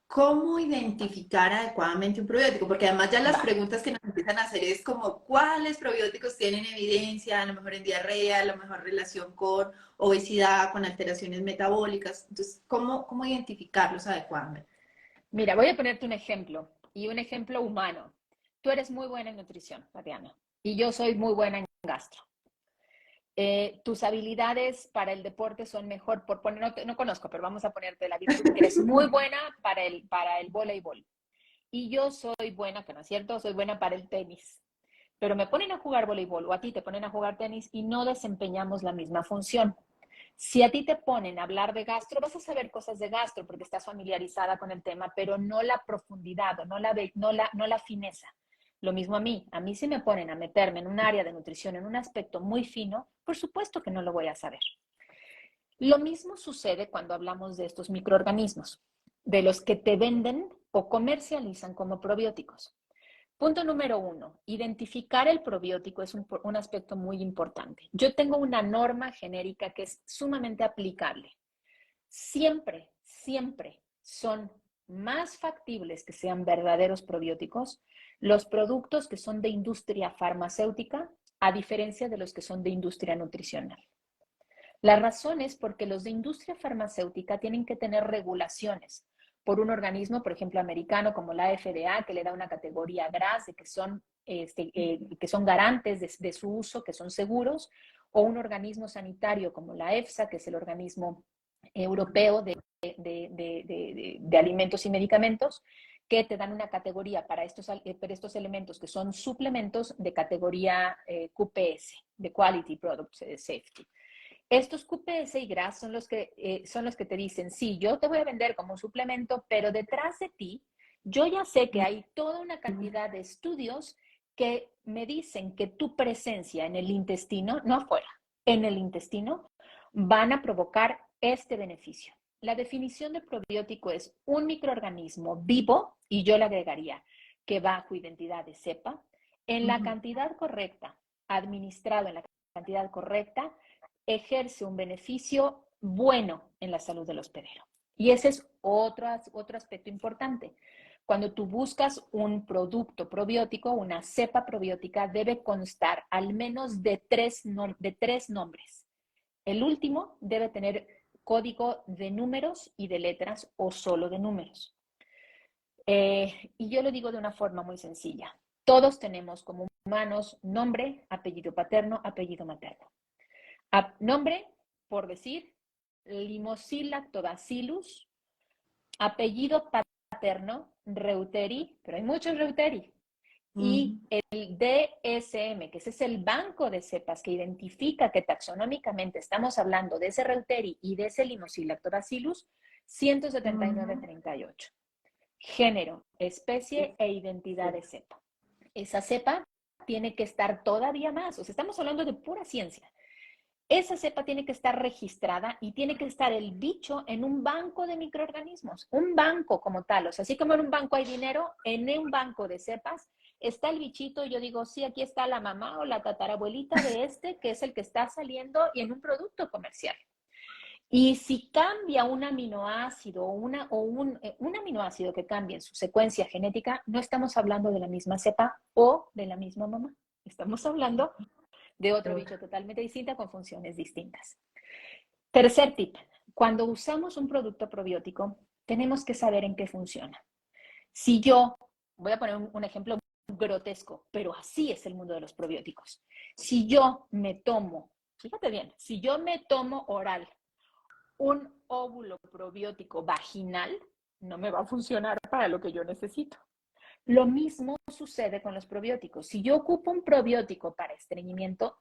¿cómo identificar adecuadamente un probiótico? Porque además ya las Va. preguntas que nos empiezan a hacer es como, ¿cuáles probióticos tienen evidencia, a lo mejor en diarrea, a lo mejor relación con obesidad, con alteraciones metabólicas? Entonces, ¿cómo identificarlos adecuadamente? Mira, voy a ponerte un ejemplo y un ejemplo humano. Tú eres muy buena en nutrición, Mariana, y yo soy muy buena en gastro. Tus habilidades para el deporte son mejor, por poner, no conozco, pero vamos a ponerte la virtud de que eres muy buena para el voleibol. Y yo soy buena, que no es cierto, soy buena para el tenis. Pero me ponen a jugar voleibol o a ti te ponen a jugar tenis y no desempeñamos la misma función. Si a ti te ponen a hablar de gastro, vas a saber cosas de gastro porque estás familiarizada con el tema, pero no la profundidad o no la fineza. Lo mismo a mí si me ponen a meterme en un área de nutrición, en un aspecto muy fino, por supuesto que no lo voy a saber. Lo mismo sucede cuando hablamos de estos microorganismos, de los que te venden o comercializan como probióticos. Punto número uno, identificar el probiótico es un aspecto muy importante. Yo tengo una norma genérica que es sumamente aplicable. Siempre, siempre son más factibles que sean verdaderos probióticos los productos que son de industria farmacéutica a diferencia de los que son de industria nutricional. La razón es porque los de industria farmacéutica tienen que tener regulaciones por un organismo, por ejemplo, americano como la FDA, que le da una categoría GRAS, de que son garantes de su uso, que son seguros, o un organismo sanitario como la EFSA, que es el organismo europeo de alimentos y medicamentos, que te dan una categoría para estos elementos que son suplementos de categoría QPS, de Quality Product Safety. Estos QPS y GRAS son los que te dicen, sí, yo te voy a vender como un suplemento, pero detrás de ti, yo ya sé que hay toda una cantidad de estudios que me dicen que tu presencia en el intestino, no afuera, en el intestino, van a provocar este beneficio. La definición de probiótico es un microorganismo vivo, y yo le agregaría que bajo identidad de cepa, en la cantidad correcta, administrado en la cantidad correcta, ejerce un beneficio bueno en la salud del hospedero. Y ese es otro aspecto importante. Cuando tú buscas un producto probiótico, una cepa probiótica, debe constar al menos de tres nombres. El último debe tener código de números y de letras o solo de números. Y yo lo digo de una forma muy sencilla. Todos tenemos como humanos nombre, apellido paterno, apellido materno. Nombre, por decir, Limocilactobacillus, apellido paterno, Reuteri, pero hay muchos Reuteri, y el DSM, que ese es el banco de cepas que identifica que taxonómicamente estamos hablando de ese Reuteri y de ese Limocilactobacillus, 17938. Género, especie e identidad de cepa. Esa cepa tiene que estar todavía más, o sea, estamos hablando de pura ciencia. Esa cepa tiene que estar registrada y tiene que estar el bicho en un banco de microorganismos, un banco como tal. O sea, así como en un banco hay dinero, en un banco de cepas está el bichito. Y yo digo, sí, aquí está la mamá o la tatarabuelita de este, que es el que está saliendo y en un producto comercial. Y si cambia un aminoácido un aminoácido que cambie en su secuencia genética, no estamos hablando de la misma cepa o de la misma mamá. Estamos hablando de otro bicho totalmente distinto con funciones distintas. Tercer tip, cuando usamos un producto probiótico, tenemos que saber en qué funciona. Si yo, voy a poner un ejemplo grotesco, pero así es el mundo de los probióticos. Si yo me tomo fíjate bien, si yo me tomo oral un óvulo probiótico vaginal, no me va a funcionar para lo que yo necesito. Lo mismo sucede con los probióticos. Si yo ocupo un probiótico para estreñimiento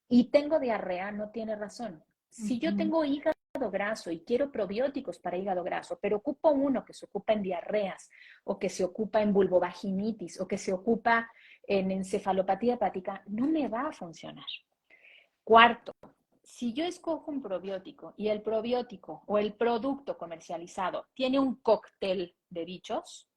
y tengo diarrea, no tiene razón. Si yo Ujú. tengo hígado graso y quiero probióticos para hígado graso, pero ocupo uno que se ocupa en diarreas o que se ocupa en vulvovaginitis o que se ocupa en encefalopatía hepática, no me va a funcionar. Cuarto, si yo escojo un probiótico y el probiótico o el producto comercializado tiene un cóctel de bichos,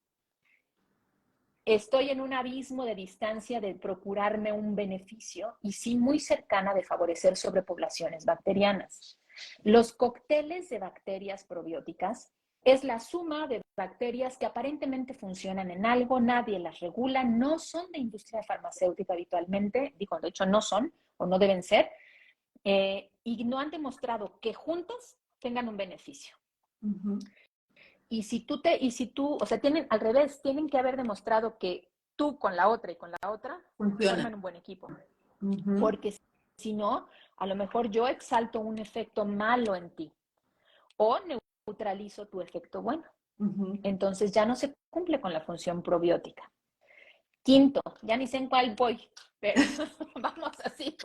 estoy en un abismo de distancia de procurarme un beneficio y sí muy cercana de favorecer sobrepoblaciones bacterianas. Los cócteles de bacterias probióticas es la suma de bacterias que aparentemente funcionan en algo, nadie las regula, no son de industria farmacéutica habitualmente, digo, de hecho no son o no deben ser, y no han demostrado que juntas tengan un beneficio. Ujú. Y si tú, o sea, tienen al revés, tienen que haber demostrado que tú con la otra y con la otra Funciona. forman un buen equipo. Ujú. Porque si no, a lo mejor yo exalto un efecto malo en ti o neutralizo tu efecto bueno. Ujú. Entonces ya no se cumple con la función probiótica. Quinto, ya ni sé en cuál voy, pero vamos así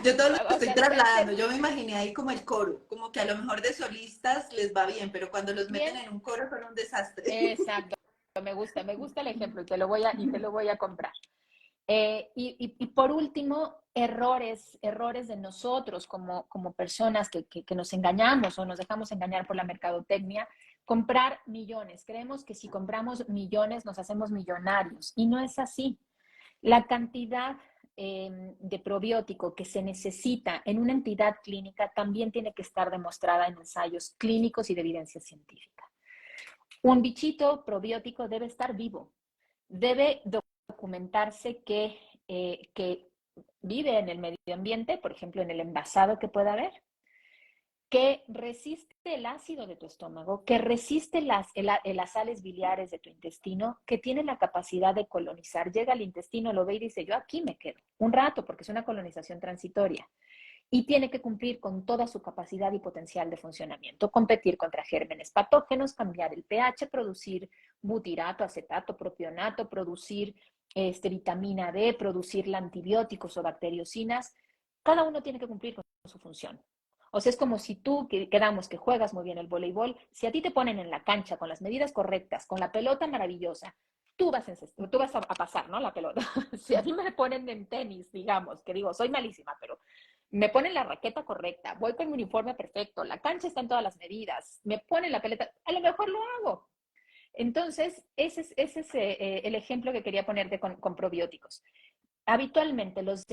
Yo todo lo o estoy sea, de trasladando. repente, Yo me imaginé ahí como el coro, como que a lo mejor de solistas les va bien, pero cuando los meten bien, en un coro son un desastre. exacto, me gusta el ejemplo y te lo voy a comprar. Y por último, errores de nosotros como personas que nos engañamos o nos dejamos engañar por la mercadotecnia, comprar millones. Creemos que si compramos millones nos hacemos millonarios y no es así. La cantidad de probiótico que se necesita en una entidad clínica también tiene que estar demostrada en ensayos clínicos y de evidencia científica. Un bichito probiótico debe estar vivo, debe documentarse que vive en el medio ambiente, por ejemplo, en el envasado que pueda haber, que resiste el ácido de tu estómago, que resiste las sales biliares de tu intestino, que tiene la capacidad de colonizar. Llega al intestino, lo ve y dice, yo aquí me quedo un rato porque es una colonización transitoria. Y tiene que cumplir con toda su capacidad y potencial de funcionamiento, competir contra gérmenes patógenos, cambiar el pH, producir butirato, acetato, propionato, producir vitamina D, producir antibióticos o bacteriocinas. Cada uno tiene que cumplir con su función. O sea, es como si tú, que quedamos que juegas muy bien el voleibol, si a ti te ponen en la cancha con las medidas correctas, con la pelota maravillosa, tú vas a pasar, ¿no? La pelota. Si a mí me ponen en tenis, digamos, que digo, soy malísima, pero me ponen la raqueta correcta, voy con mi uniforme perfecto, la cancha está en todas las medidas, me ponen la pelota, a lo mejor lo hago. Entonces, ese es el ejemplo que quería ponerte con probióticos. Habitualmente los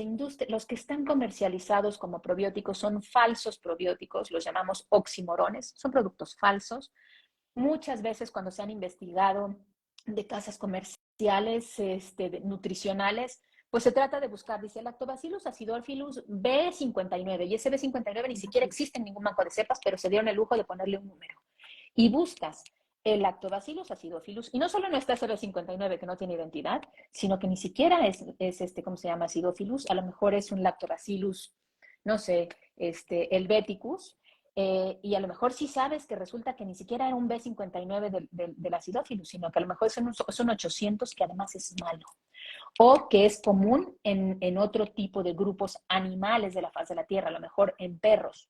que están comercializados como probióticos son falsos probióticos, los llamamos oximorones, son productos falsos. Muchas veces cuando se han investigado de casas comerciales nutricionales, pues se trata de buscar, dice Lactobacillus acidophilus B59, y ese B59 ni siquiera existe en ningún banco de cepas, pero se dieron el lujo de ponerle un número. Y buscas el Lactobacillus acidophilus, y no solo no está ese B59 que no tiene identidad, sino que ni siquiera es ¿cómo se llama? Acidophilus, a lo mejor es un Lactobacillus, no sé, helveticus, y a lo mejor sí sabes que resulta que ni siquiera era un B59 del acidófilus, sino que a lo mejor son 800 que además es malo, o que es común en otro tipo de grupos animales de la faz de la Tierra, a lo mejor en perros,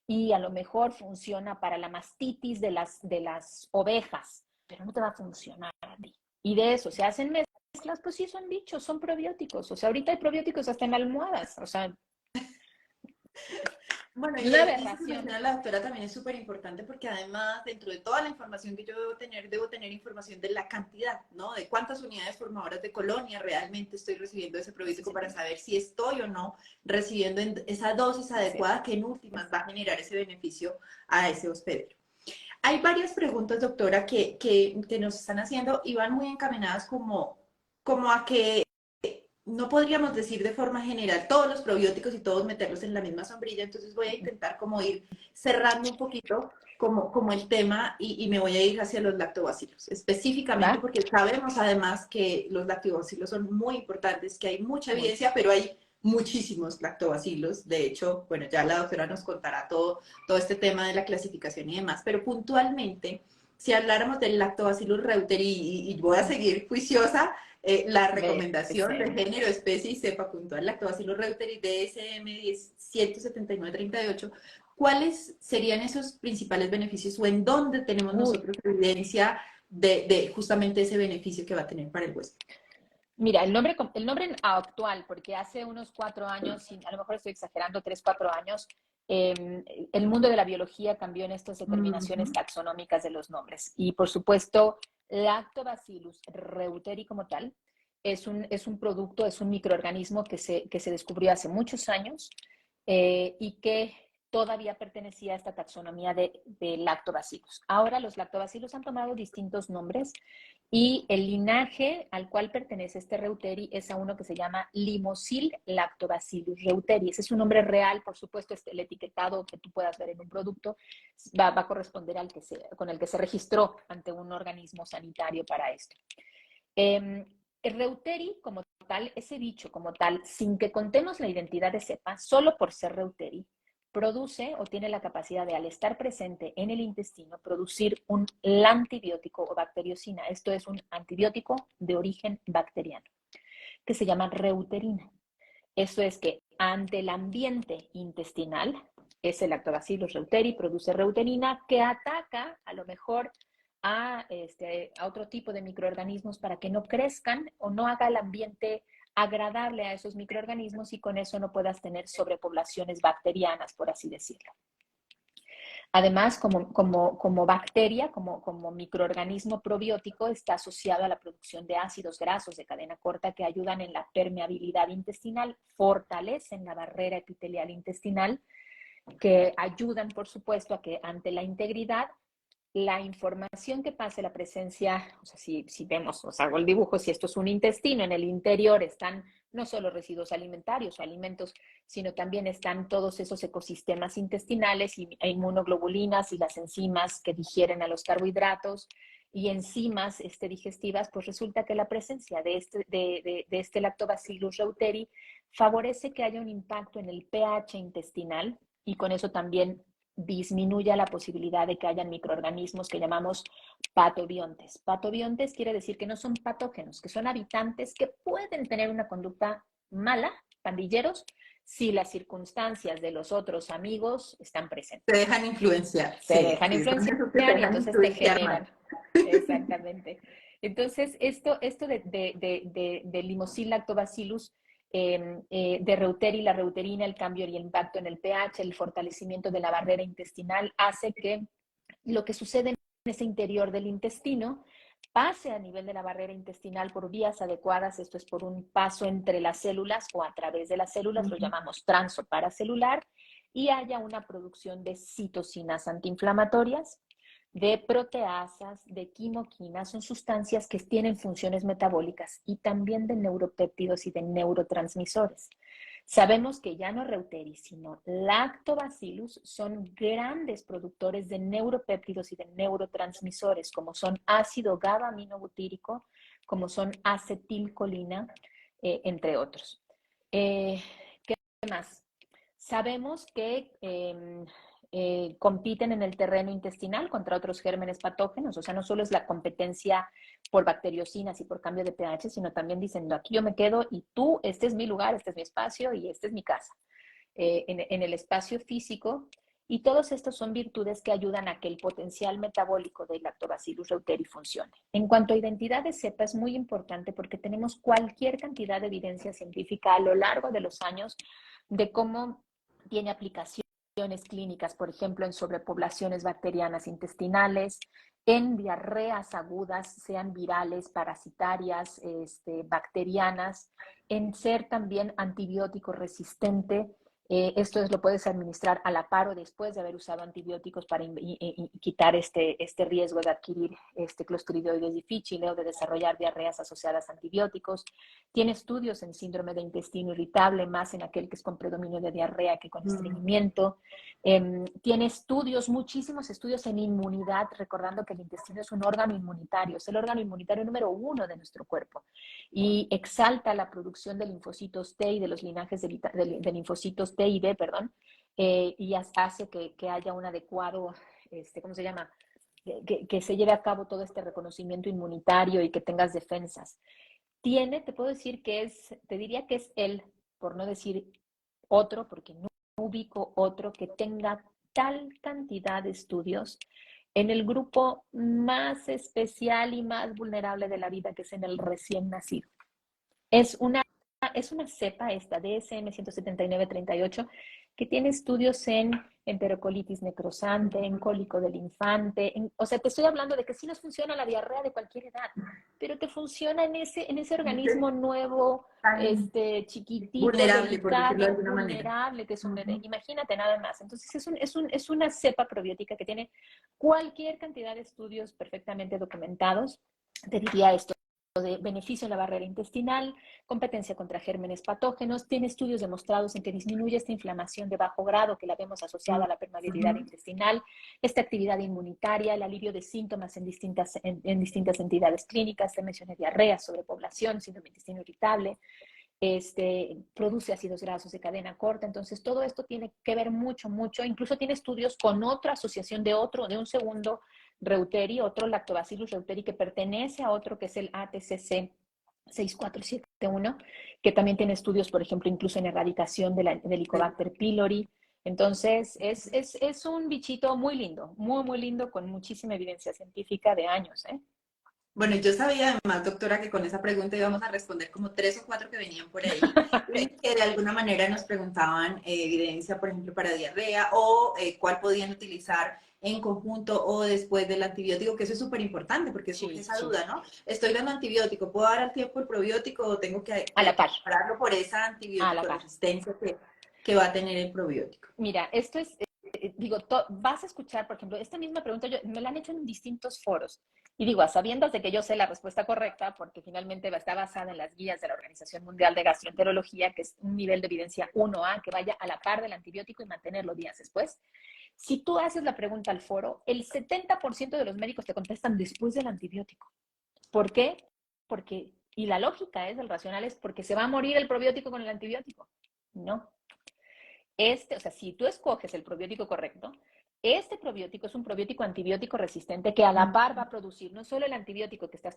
y a lo mejor funciona para la mastitis de las ovejas, pero no te va a funcionar a ti. Y de eso se hacen mezclas, pues sí son bichos, son probióticos. O sea, ahorita hay probióticos hasta en almohadas, o sea, Bueno, una y eso que aberración. menciona la doctora también es súper importante porque además dentro de toda la información que yo debo tener información de la cantidad, ¿no? De cuántas unidades formadoras de colonia realmente estoy recibiendo ese probiótico Sí, para saber si estoy o no recibiendo esa dosis sí. adecuada que en últimas va a generar ese beneficio a ese hospedero. Hay varias preguntas, doctora, que nos están haciendo y van muy encaminadas como a que no podríamos decir de forma general todos los probióticos y todos meterlos en la misma sombrilla, entonces voy a intentar como ir cerrando un poquito como el tema y me voy a ir hacia los lactobacilos, ¿Va? específicamente porque sabemos además que los lactobacilos son muy importantes, que hay mucha Mucho. evidencia, pero hay muchísimos lactobacilos. De hecho, bueno, ya la doctora nos contará todo este tema de la clasificación y demás, pero puntualmente, si habláramos del Lactobacillus reuteri, y voy a seguir juiciosa, la recomendación de BSM. género, especie y cepa puntual, Lactobacillus reuteri DSM 17938, ¿cuáles serían esos principales beneficios o en dónde tenemos Uy, nosotros evidencia de justamente ese beneficio que va a tener para el huésped? mira, el nombre actual, porque hace unos 4 años, a lo mejor estoy exagerando, 3, 4 años, el mundo de la biología cambió en estas determinaciones Ujú. taxonómicas de los nombres. Y por supuesto, Lactobacillus reuteri como tal es un producto, es un microorganismo que se descubrió hace muchos años y que todavía pertenecía a esta taxonomía de lactobacillus. Ahora los lactobacillus han tomado distintos nombres y el linaje al cual pertenece este reuteri es a uno que se llama Limosil lactobacillus reuteri. Ese es un nombre real, por supuesto, el etiquetado que tú puedas ver en un producto va a corresponder con el que se registró ante un organismo sanitario para esto. El reuteri como tal, ese bicho como tal, sin que contemos la identidad de cepa, solo por ser reuteri, produce o tiene la capacidad de, al estar presente en el intestino, producir un antibiótico o bacteriocina. Esto es un antibiótico de origen bacteriano, que se llama reuterina. Eso es que ante el ambiente intestinal, ese lactobacillus reuteri produce reuterina que ataca a lo mejor a otro tipo de microorganismos para que no crezcan o no haga el ambiente agradable a esos microorganismos y con eso no puedas tener sobrepoblaciones bacterianas, por así decirlo. Además, como bacteria, como microorganismo probiótico, está asociado a la producción de ácidos grasos de cadena corta que ayudan en la permeabilidad intestinal, fortalecen la barrera epitelial intestinal, que ayudan, por supuesto, a que ante la integridad la información que pase la presencia, o sea, si vemos, os hago el dibujo, si esto es un intestino, en el interior están no solo residuos alimentarios o alimentos, sino también están todos esos ecosistemas intestinales y inmunoglobulinas y las enzimas que digieren a los carbohidratos y enzimas digestivas, pues resulta que la presencia de este lactobacillus reuteri favorece que haya un impacto en el pH intestinal y con eso también disminuya la posibilidad de que hayan microorganismos que llamamos patobiontes. Patobiontes quiere decir que no son patógenos, que son habitantes que pueden tener una conducta mala, pandilleros, si las circunstancias de los otros amigos están Se presentes. dejan influenciar, Se sí, dejan sí, son influenciar esos que te y dejan entonces te influenciar generan. mal. Exactamente. Entonces, esto de limosil lactobacillus, de reuteri, la reuterina, el cambio y el impacto en el pH, el fortalecimiento de la barrera intestinal, hace que lo que sucede en ese interior del intestino pase a nivel de la barrera intestinal por vías adecuadas, esto es por un paso entre las células o a través de las células, lo llamamos transo paracelular, y haya una producción de citocinas antiinflamatorias, de proteasas, de quimoquinas, son sustancias que tienen funciones metabólicas y también de neuropéptidos y de neurotransmisores. Sabemos que ya no reuteri, sino lactobacillus son grandes productores de neuropéptidos y de neurotransmisores, como son ácido GABA-aminobutírico, como son acetilcolina, entre otros. ¿Qué más? Sabemos que compiten en el terreno intestinal contra otros gérmenes patógenos, o sea, no solo es la competencia por bacteriocinas y por cambio de pH, sino también diciendo, aquí yo me quedo y tú, este es mi lugar, este es mi espacio y esta es mi casa. En el espacio físico, y todos estos son virtudes que ayudan a que el potencial metabólico del Lactobacillus reuteri funcione. En cuanto a identidad de cepa, es muy importante porque tenemos cualquier cantidad de evidencia científica a lo largo de los años de cómo tiene aplicaciones clínicas, por ejemplo, en sobrepoblaciones bacterianas intestinales, en diarreas agudas, sean virales, parasitarias, bacterianas, en ser también antibiótico resistente Esto lo puedes administrar a la par o después de haber usado antibióticos para quitar este riesgo de adquirir clostridioides difficile o de desarrollar diarreas asociadas a antibióticos. Tiene estudios en síndrome de intestino irritable, más en aquel que es con predominio de diarrea que con estreñimiento. Tiene estudios, muchísimos estudios en inmunidad, recordando que el intestino es un órgano inmunitario, es el órgano inmunitario número 1 de nuestro cuerpo y exalta la producción de linfocitos T y de los linajes de linfocitos T y B, perdón, y hace que haya un adecuado, ¿cómo se llama? Que se lleve a cabo todo este reconocimiento inmunitario y que tengas defensas. Te puedo decir te diría que es por no decir otro, porque no ubico otro que tenga tal cantidad de estudios en el grupo más especial y más vulnerable de la vida, que es en el recién nacido. Es una cepa, esta DSM 17938, que tiene estudios en enterocolitis necrosante, en cólico del infante. O sea, te estoy hablando de que sí nos funciona la diarrea de cualquier edad, pero te funciona en ese organismo nuevo, chiquitito, Vulnerable, por decirlo de delicado, alguna manera. vulnerable, que es un bebé. Imagínate nada más. Entonces, es una cepa probiótica que tiene cualquier cantidad de estudios perfectamente documentados. Te diría esto: de beneficio en la barrera intestinal, competencia contra gérmenes patógenos, tiene estudios demostrados en que disminuye esta inflamación de bajo grado que la vemos asociada a la permeabilidad intestinal, esta actividad inmunitaria, el alivio de síntomas en distintas entidades clínicas. Te mencioné diarrea, sobrepoblación, síndrome de intestino irritable, produce ácidos grasos de cadena corta. Entonces todo esto tiene que ver mucho, incluso tiene estudios con otra asociación de un segundo reuteri, otro lactobacillus reuteri que pertenece a otro que es el ATCC 6471, que también tiene estudios, por ejemplo, incluso en erradicación del Helicobacter pylori. Entonces, es un bichito muy lindo, muy lindo, con muchísima evidencia científica de años, ¿eh? Bueno, yo sabía además, doctora, que con esa pregunta íbamos a responder como 3 o 4 que venían por ahí, que de alguna manera nos preguntaban evidencia, por ejemplo, para diarrea o cuál podían utilizar en conjunto o después del antibiótico, que eso es súper importante porque surge esa duda, ¿no? Estoy dando antibiótico, ¿puedo dar al tiempo el probiótico o tengo que A la par. prepararlo por esa A la antibiótico par. resistencia que va a tener el probiótico? Mira, esto es, vas a escuchar, por ejemplo, esta misma pregunta me la han hecho en distintos foros. Y digo, a sabiendas de que yo sé la respuesta correcta, porque finalmente está basada en las guías de la Organización Mundial de Gastroenterología, que es un nivel de evidencia 1A, que vaya a la par del antibiótico y mantenerlo días después. Si tú haces la pregunta al foro, el 70% de los médicos te contestan después del antibiótico. ¿Por qué? Porque, y la lógica es, el racional es, porque se va a morir el probiótico con el antibiótico. No. O sea, si tú escoges el probiótico correcto, este probiótico es un probiótico antibiótico resistente que a la par va a producir no solo el antibiótico que estás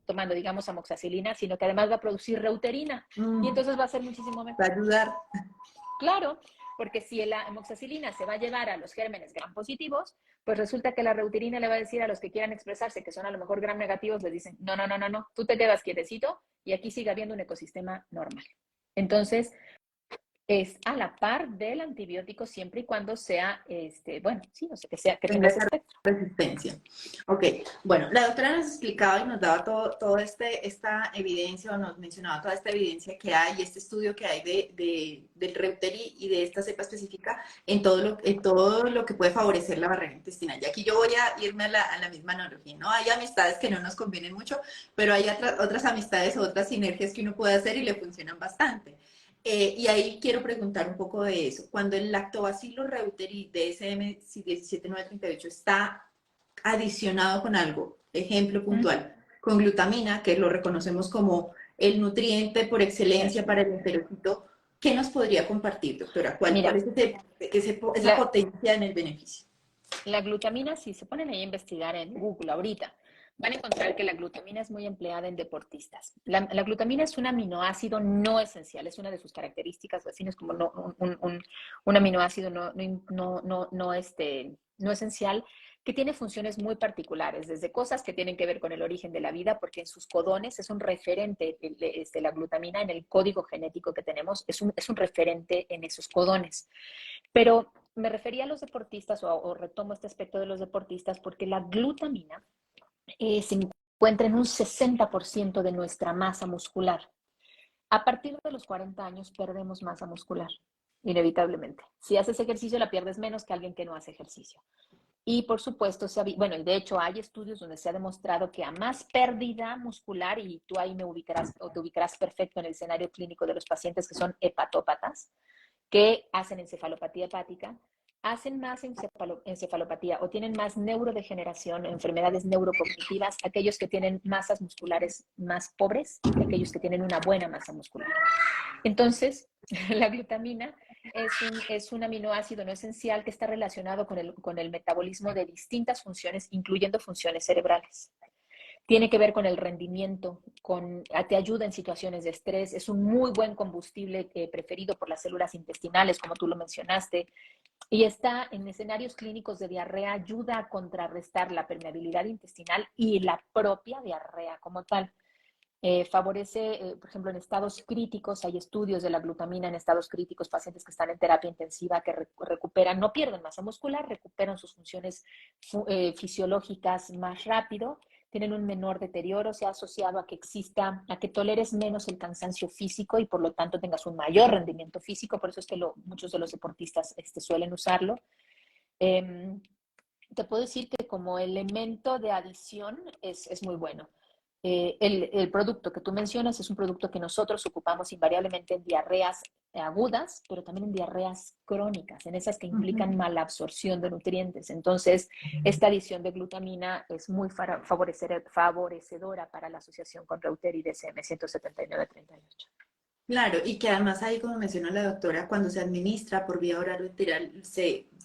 tomando, digamos, amoxicilina, sino que además va a producir reuterina. Y entonces va a ser muchísimo mejor. Va a ayudar. Claro, porque si la amoxicilina se va a llevar a los gérmenes gram positivos, pues resulta que la reuterina le va a decir a los que quieran expresarse, que son a lo mejor gram negativos, les dicen, no, tú te quedas quietecito y aquí sigue habiendo un ecosistema normal. Entonces, es a la par del antibiótico siempre y cuando sea, bueno, sí, o sea, que tenga ese espectro. Resistencia. Ok, bueno, la doctora nos explicaba y nos daba todo esta evidencia, o nos mencionaba toda esta evidencia que hay, este estudio que hay del Reuteri y de esta cepa específica en todo lo que puede favorecer la barrera intestinal. Y aquí yo voy a irme a la misma analogía, ¿no? Hay amistades que no nos convienen mucho, pero hay otras amistades o otras sinergias que uno puede hacer y le funcionan bastante. Y ahí quiero preguntar un poco de eso. Cuando el Lactobacillus reuteri DSM 17938 está adicionado con algo, ejemplo puntual, con glutamina, que lo reconocemos como el nutriente por excelencia para el enterocito, ¿qué nos podría compartir, doctora? ¿Cuál es esa potencia en el beneficio? La glutamina, si se ponen ahí a investigar en Google ahorita, van a encontrar que la glutamina es muy empleada en deportistas. La glutamina es un aminoácido no esencial, es una de sus características, así es como un aminoácido no esencial, que tiene funciones muy particulares, desde cosas que tienen que ver con el origen de la vida, porque en sus codones es un referente, la glutamina en el código genético que tenemos, es un referente en esos codones. Pero me refería a los deportistas, o retomo este aspecto de los deportistas, porque la glutamina se encuentra en un 60% de nuestra masa muscular. A partir de los 40 años perdemos masa muscular. inevitablemente. Si haces ejercicio, la pierdes menos que alguien que no hace ejercicio. Y por supuesto, bueno, y de hecho hay estudios donde se ha demostrado que a más pérdida muscular, y tú ahí me ubicarás o te ubicarás perfecto en el escenario clínico de los pacientes que son hepatópatas, que hacen encefalopatía hepática, hacen más encefalopatía o tienen más neurodegeneración, enfermedades neurocognitivas, aquellos que tienen masas musculares más pobres que aquellos que tienen una buena masa muscular. Entonces, la glutamina es un aminoácido no esencial que está relacionado con el metabolismo de distintas funciones, incluyendo funciones cerebrales. Tiene que ver con el rendimiento, te ayuda en situaciones de estrés, es un muy buen combustible preferido por las células intestinales, como tú lo mencionaste, y está en escenarios clínicos de diarrea, ayuda a contrarrestar la permeabilidad intestinal y la propia diarrea como tal. Favorece, por ejemplo, en estados críticos, hay estudios de la glutamina en estados críticos, pacientes que están en terapia intensiva, que recuperan, no pierden masa muscular, recuperan sus funciones fisiológicas más rápido, tienen un menor deterioro, se ha asociado a a que toleres menos el cansancio físico y por lo tanto tengas un mayor rendimiento físico, por eso es que muchos de los deportistas suelen usarlo. Te puedo decir que como elemento de adición es muy bueno. El producto que tú mencionas es un producto que nosotros ocupamos invariablemente en diarreas agudas, pero también en diarreas crónicas, en esas que implican mala absorción de nutrientes. Entonces, esta adición de glutamina es muy favorecedora para la asociación con Reuteri DSM 17938. Claro, y que además ahí, como menciona la doctora, cuando se administra por vía oral o enteral,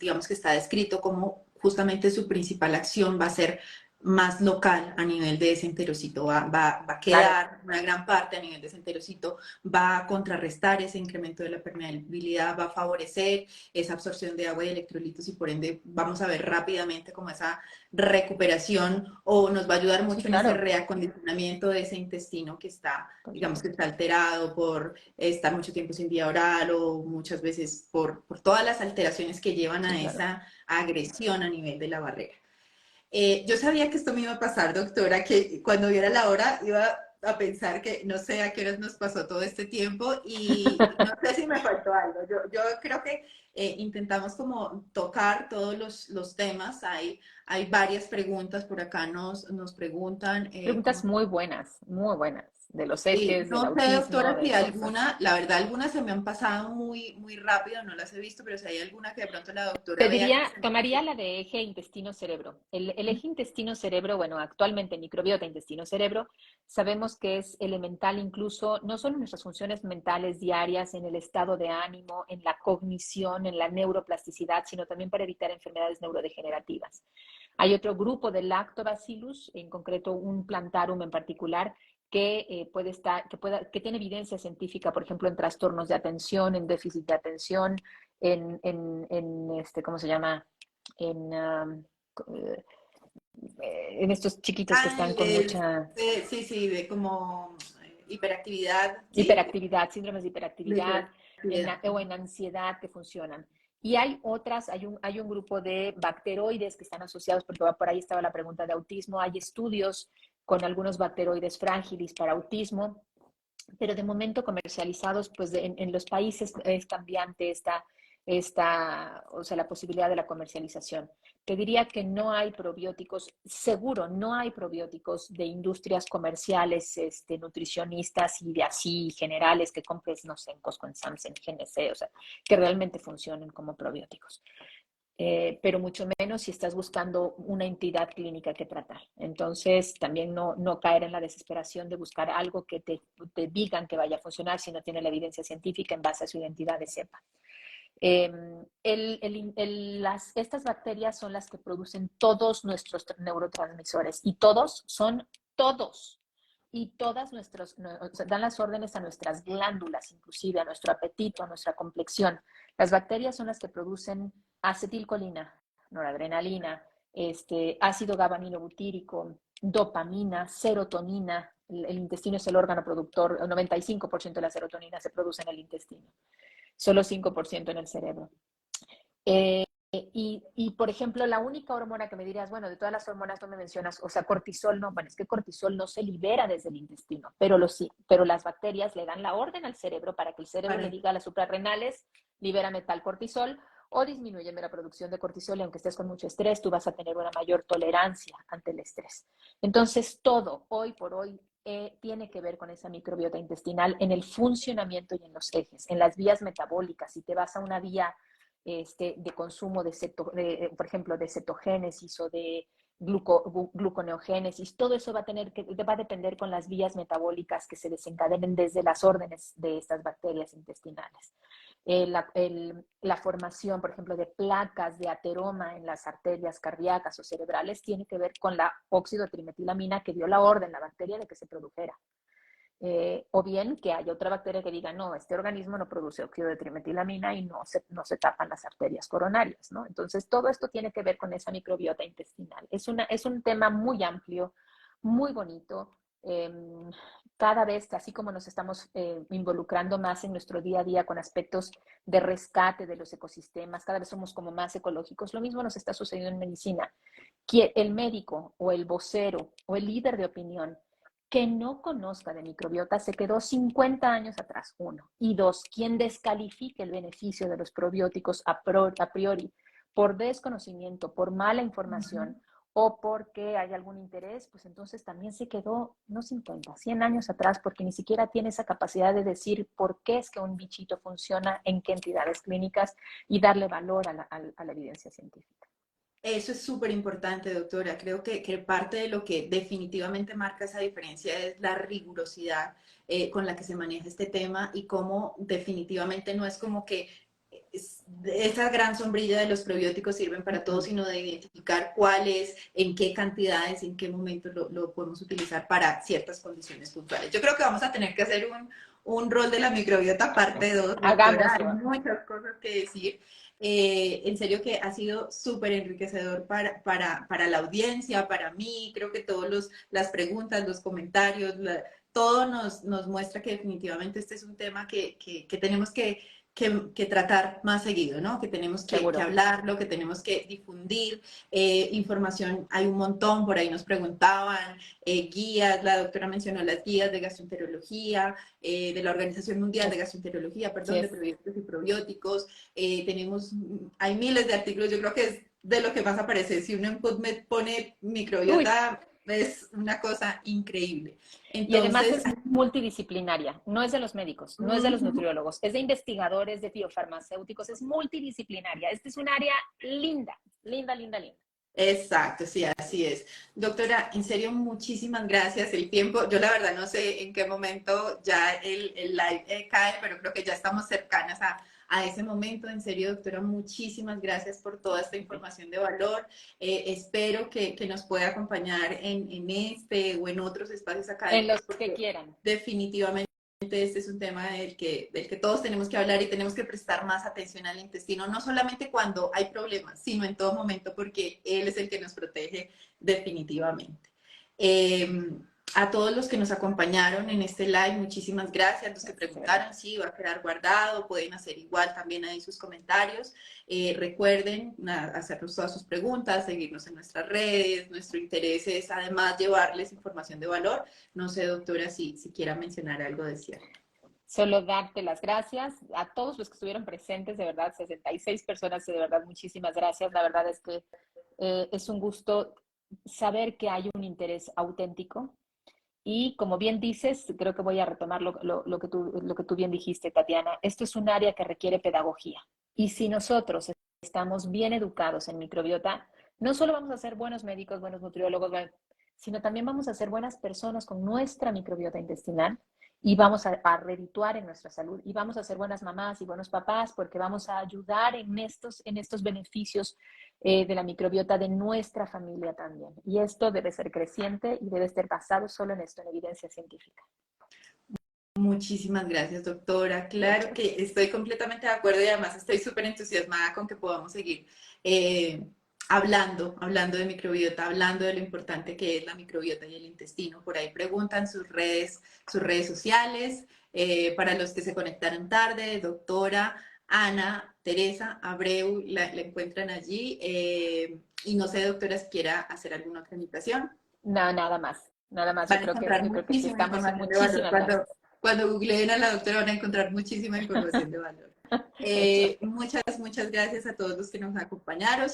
digamos que está descrito como justamente su principal acción va a ser más local a nivel de ese enterocito, va a Claro. quedar una gran parte a nivel de ese enterocito, va a contrarrestar ese incremento de la permeabilidad, va a favorecer esa absorción de agua y electrolitos y por ende vamos a ver rápidamente como esa recuperación o nos va a ayudar mucho Sí, en ese claro. reacondicionamiento de ese intestino que está, digamos que está alterado por estar mucho tiempo sin vía oral o muchas veces por todas las alteraciones que llevan Sí, a claro. esa agresión a nivel de la barrera. Yo sabía que esto me iba a pasar, doctora, que cuando viera la hora iba a pensar que no sé a qué horas nos pasó todo este tiempo y no sé si me faltó algo. Yo creo que intentamos como tocar todos los temas. Hay varias preguntas por acá, nos preguntan Preguntas muy buenas, de los sí, ejes, del no sé, autismo, doctora, si de cosas. alguna, la verdad, algunas se me han pasado muy rápido, no las he visto, pero si hay alguna que de pronto la doctora Te vea que diría, se me tomaría la de eje intestino-cerebro. El eje intestino-cerebro, bueno, actualmente microbiota intestino-cerebro, sabemos que es elemental incluso, no solo en nuestras funciones mentales diarias, en el estado de ánimo, en la cognición, en la neuroplasticidad, sino también para evitar enfermedades neurodegenerativas. Hay otro grupo de Lactobacillus, en concreto un plantarum en particular, que puede estar, que tiene evidencia científica, por ejemplo, en trastornos de atención, en déficit de atención, ¿cómo se llama? En, en estos chiquitos que están con mucha sí, sí, de como hiperactividad, ¿sí? hiperactividad, síndromes de De hiperactividad hiperactividad. o en ansiedad que funcionan. Y hay otras, hay un grupo de bacteroides que están asociados, porque por ahí estaba la pregunta de autismo, hay estudios con algunos bacteroides frágiles para autismo, pero de momento comercializados, pues en los países es cambiante o sea, la posibilidad de la comercialización. Te diría que no hay probióticos, seguro, no hay probióticos de industrias comerciales, nutricionistas y de así generales que compres, no sé, en Costco, en Sam's, en GNC, o sea, que realmente funcionen como probióticos. Pero mucho menos si estás buscando una entidad clínica que tratar. Entonces, también no caer en la desesperación de buscar algo que te digan que vaya a funcionar si no tiene la evidencia científica en base a su identidad de cepa. Estas bacterias son las que producen todos nuestros neurotransmisores y todos. Y todas dan las órdenes a nuestras glándulas, inclusive a nuestro apetito, a nuestra complexión. Las bacterias son las que producen acetilcolina, noradrenalina, ácido GABA-aminobutírico, dopamina, serotonina. El intestino es el órgano productor, el 95% de la serotonina se produce en el intestino, solo 5% en el cerebro. Por ejemplo, la única hormona que me dirías, bueno, de todas las hormonas no me mencionas, o sea, cortisol no, bueno, es que cortisol no se libera desde el intestino, pero las bacterias le dan la orden al cerebro para que el cerebro le Para, diga a las suprarrenales, libera tal cortisol o disminuye la producción de cortisol, y aunque estés con mucho estrés, tú vas a tener una mayor tolerancia ante el estrés. Entonces, todo, hoy por hoy, tiene que ver con esa microbiota intestinal en el funcionamiento y en los ejes, en las vías metabólicas. Si te vas a una vía de consumo por ejemplo, de cetogénesis o de gluconeogénesis, todo eso va a depender con las vías metabólicas que se desencadenen desde las órdenes de estas bacterias intestinales. La formación, por ejemplo, de placas de ateroma en las arterias cardíacas o cerebrales tiene que ver con la óxido trimetilamina que dio la orden, la bacteria, de que se produjera. O bien que haya otra bacteria que diga, no, este organismo no produce óxido de trimetilamina y no se tapan las arterias coronarias, ¿no? Entonces, todo esto tiene que ver con esa microbiota intestinal. Es un tema muy amplio, muy bonito. Cada vez, así como nos estamos involucrando más en nuestro día a día con aspectos de rescate de los ecosistemas, cada vez somos como más ecológicos. Lo mismo nos está sucediendo en medicina. El médico o el vocero o el líder de opinión que no conozca de microbiota se quedó 50 años atrás, uno. Y dos, quien descalifique el beneficio de los probióticos a priori por desconocimiento, por mala información o porque hay algún interés, pues entonces también se quedó, no 50, 100 años atrás, porque ni siquiera tiene esa capacidad de decir por qué es que un bichito funciona, en qué entidades clínicas y darle valor a la evidencia científica. Eso es súper importante, doctora. Creo que parte de lo que definitivamente marca esa diferencia es la rigurosidad con la que se maneja este tema y cómo definitivamente no es como que esa gran sombrilla de los probióticos sirven para todo, sino de identificar cuáles, en qué cantidades, en qué momentos lo podemos utilizar para ciertas condiciones puntuales. Yo creo que vamos a tener que hacer un rol de la microbiota parte 2, doctora. Hay Hagámoslo. muchas cosas que decir. En serio que ha sido súper enriquecedor para la audiencia, para mí. Creo que todas las preguntas, los comentarios, todo nos muestra que definitivamente este es un tema que tenemos que tratar más seguido, ¿no? Que tenemos que hablarlo, que tenemos que difundir información. Hay un montón, por ahí nos preguntaban, guías, la doctora mencionó las guías de gastroenterología, de la Organización Mundial de Gastroenterología, perdón, de probióticos y probióticos. Hay miles de artículos, yo creo que es de lo que más aparece. Si uno en PubMed pone microbiota, es una cosa increíble. Entonces, y además es multidisciplinaria, no es de los médicos, no es de los nutriólogos, es de investigadores, de biofarmacéuticos, es multidisciplinaria. Este es un área linda, linda, linda, linda. Exacto, sí, así es. Doctora, en serio, muchísimas gracias. El tiempo, yo la verdad no sé en qué momento ya el live cae, pero creo que ya estamos cercanas a ese momento. En serio, doctora, muchísimas gracias por toda esta información de valor. Espero que nos pueda acompañar en este o en otros espacios académicos. En los que quieran. Definitivamente. Este es un tema del que todos tenemos que hablar y tenemos que prestar más atención al intestino, no solamente cuando hay problemas, sino en todo momento, porque él es el que nos protege definitivamente. A todos los que nos acompañaron en este live, muchísimas gracias. Los que preguntaron si va a quedar guardado, pueden hacer igual también ahí sus comentarios. Recuerden hacernos todas sus preguntas, seguirnos en nuestras redes. Nuestro interés es además llevarles información de valor. No sé, doctora, si quiera mencionar algo de cierre. Solo darte las gracias a todos los que estuvieron presentes, de verdad, 66 personas, de verdad, muchísimas gracias. La verdad es que es un gusto saber que hay un interés auténtico. Y como bien dices, creo que voy a retomar lo que tú bien dijiste, Tatiana, esto es un área que requiere pedagogía. Y si nosotros estamos bien educados en microbiota, no solo vamos a ser buenos médicos, buenos nutriólogos, sino también vamos a ser buenas personas con nuestra microbiota intestinal y vamos a redituar en nuestra salud y vamos a ser buenas mamás y buenos papás porque vamos a ayudar en estos beneficios de la microbiota de nuestra familia también. Y esto debe ser creciente y debe estar basado solo en esto, en evidencia científica. Muchísimas gracias, doctora. Claro que estoy completamente de acuerdo y además estoy súper entusiasmada con que podamos seguir hablando de microbiota, hablando de lo importante que es la microbiota y el intestino. Por ahí preguntan sus redes sociales. Para los que se conectaron tarde, doctora Ana Teresa Abreu, la encuentran allí. Y no sé, doctora, si quiera hacer alguna otra invitación. No, nada más. Nada más. Van a encontrar muchísima información de valor. Cuando googleen a la doctora van a encontrar muchísima información de valor. Muchas gracias a todos los que nos acompañaron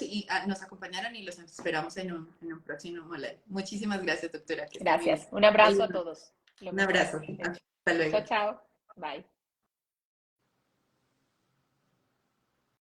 y los esperamos en un próximo live. Muchísimas gracias, doctora. Que esté muy bien. Gracias. Un abrazo a Saludos. todos. Lo Un mejor. abrazo. Hasta luego. Chao, chao. Bye.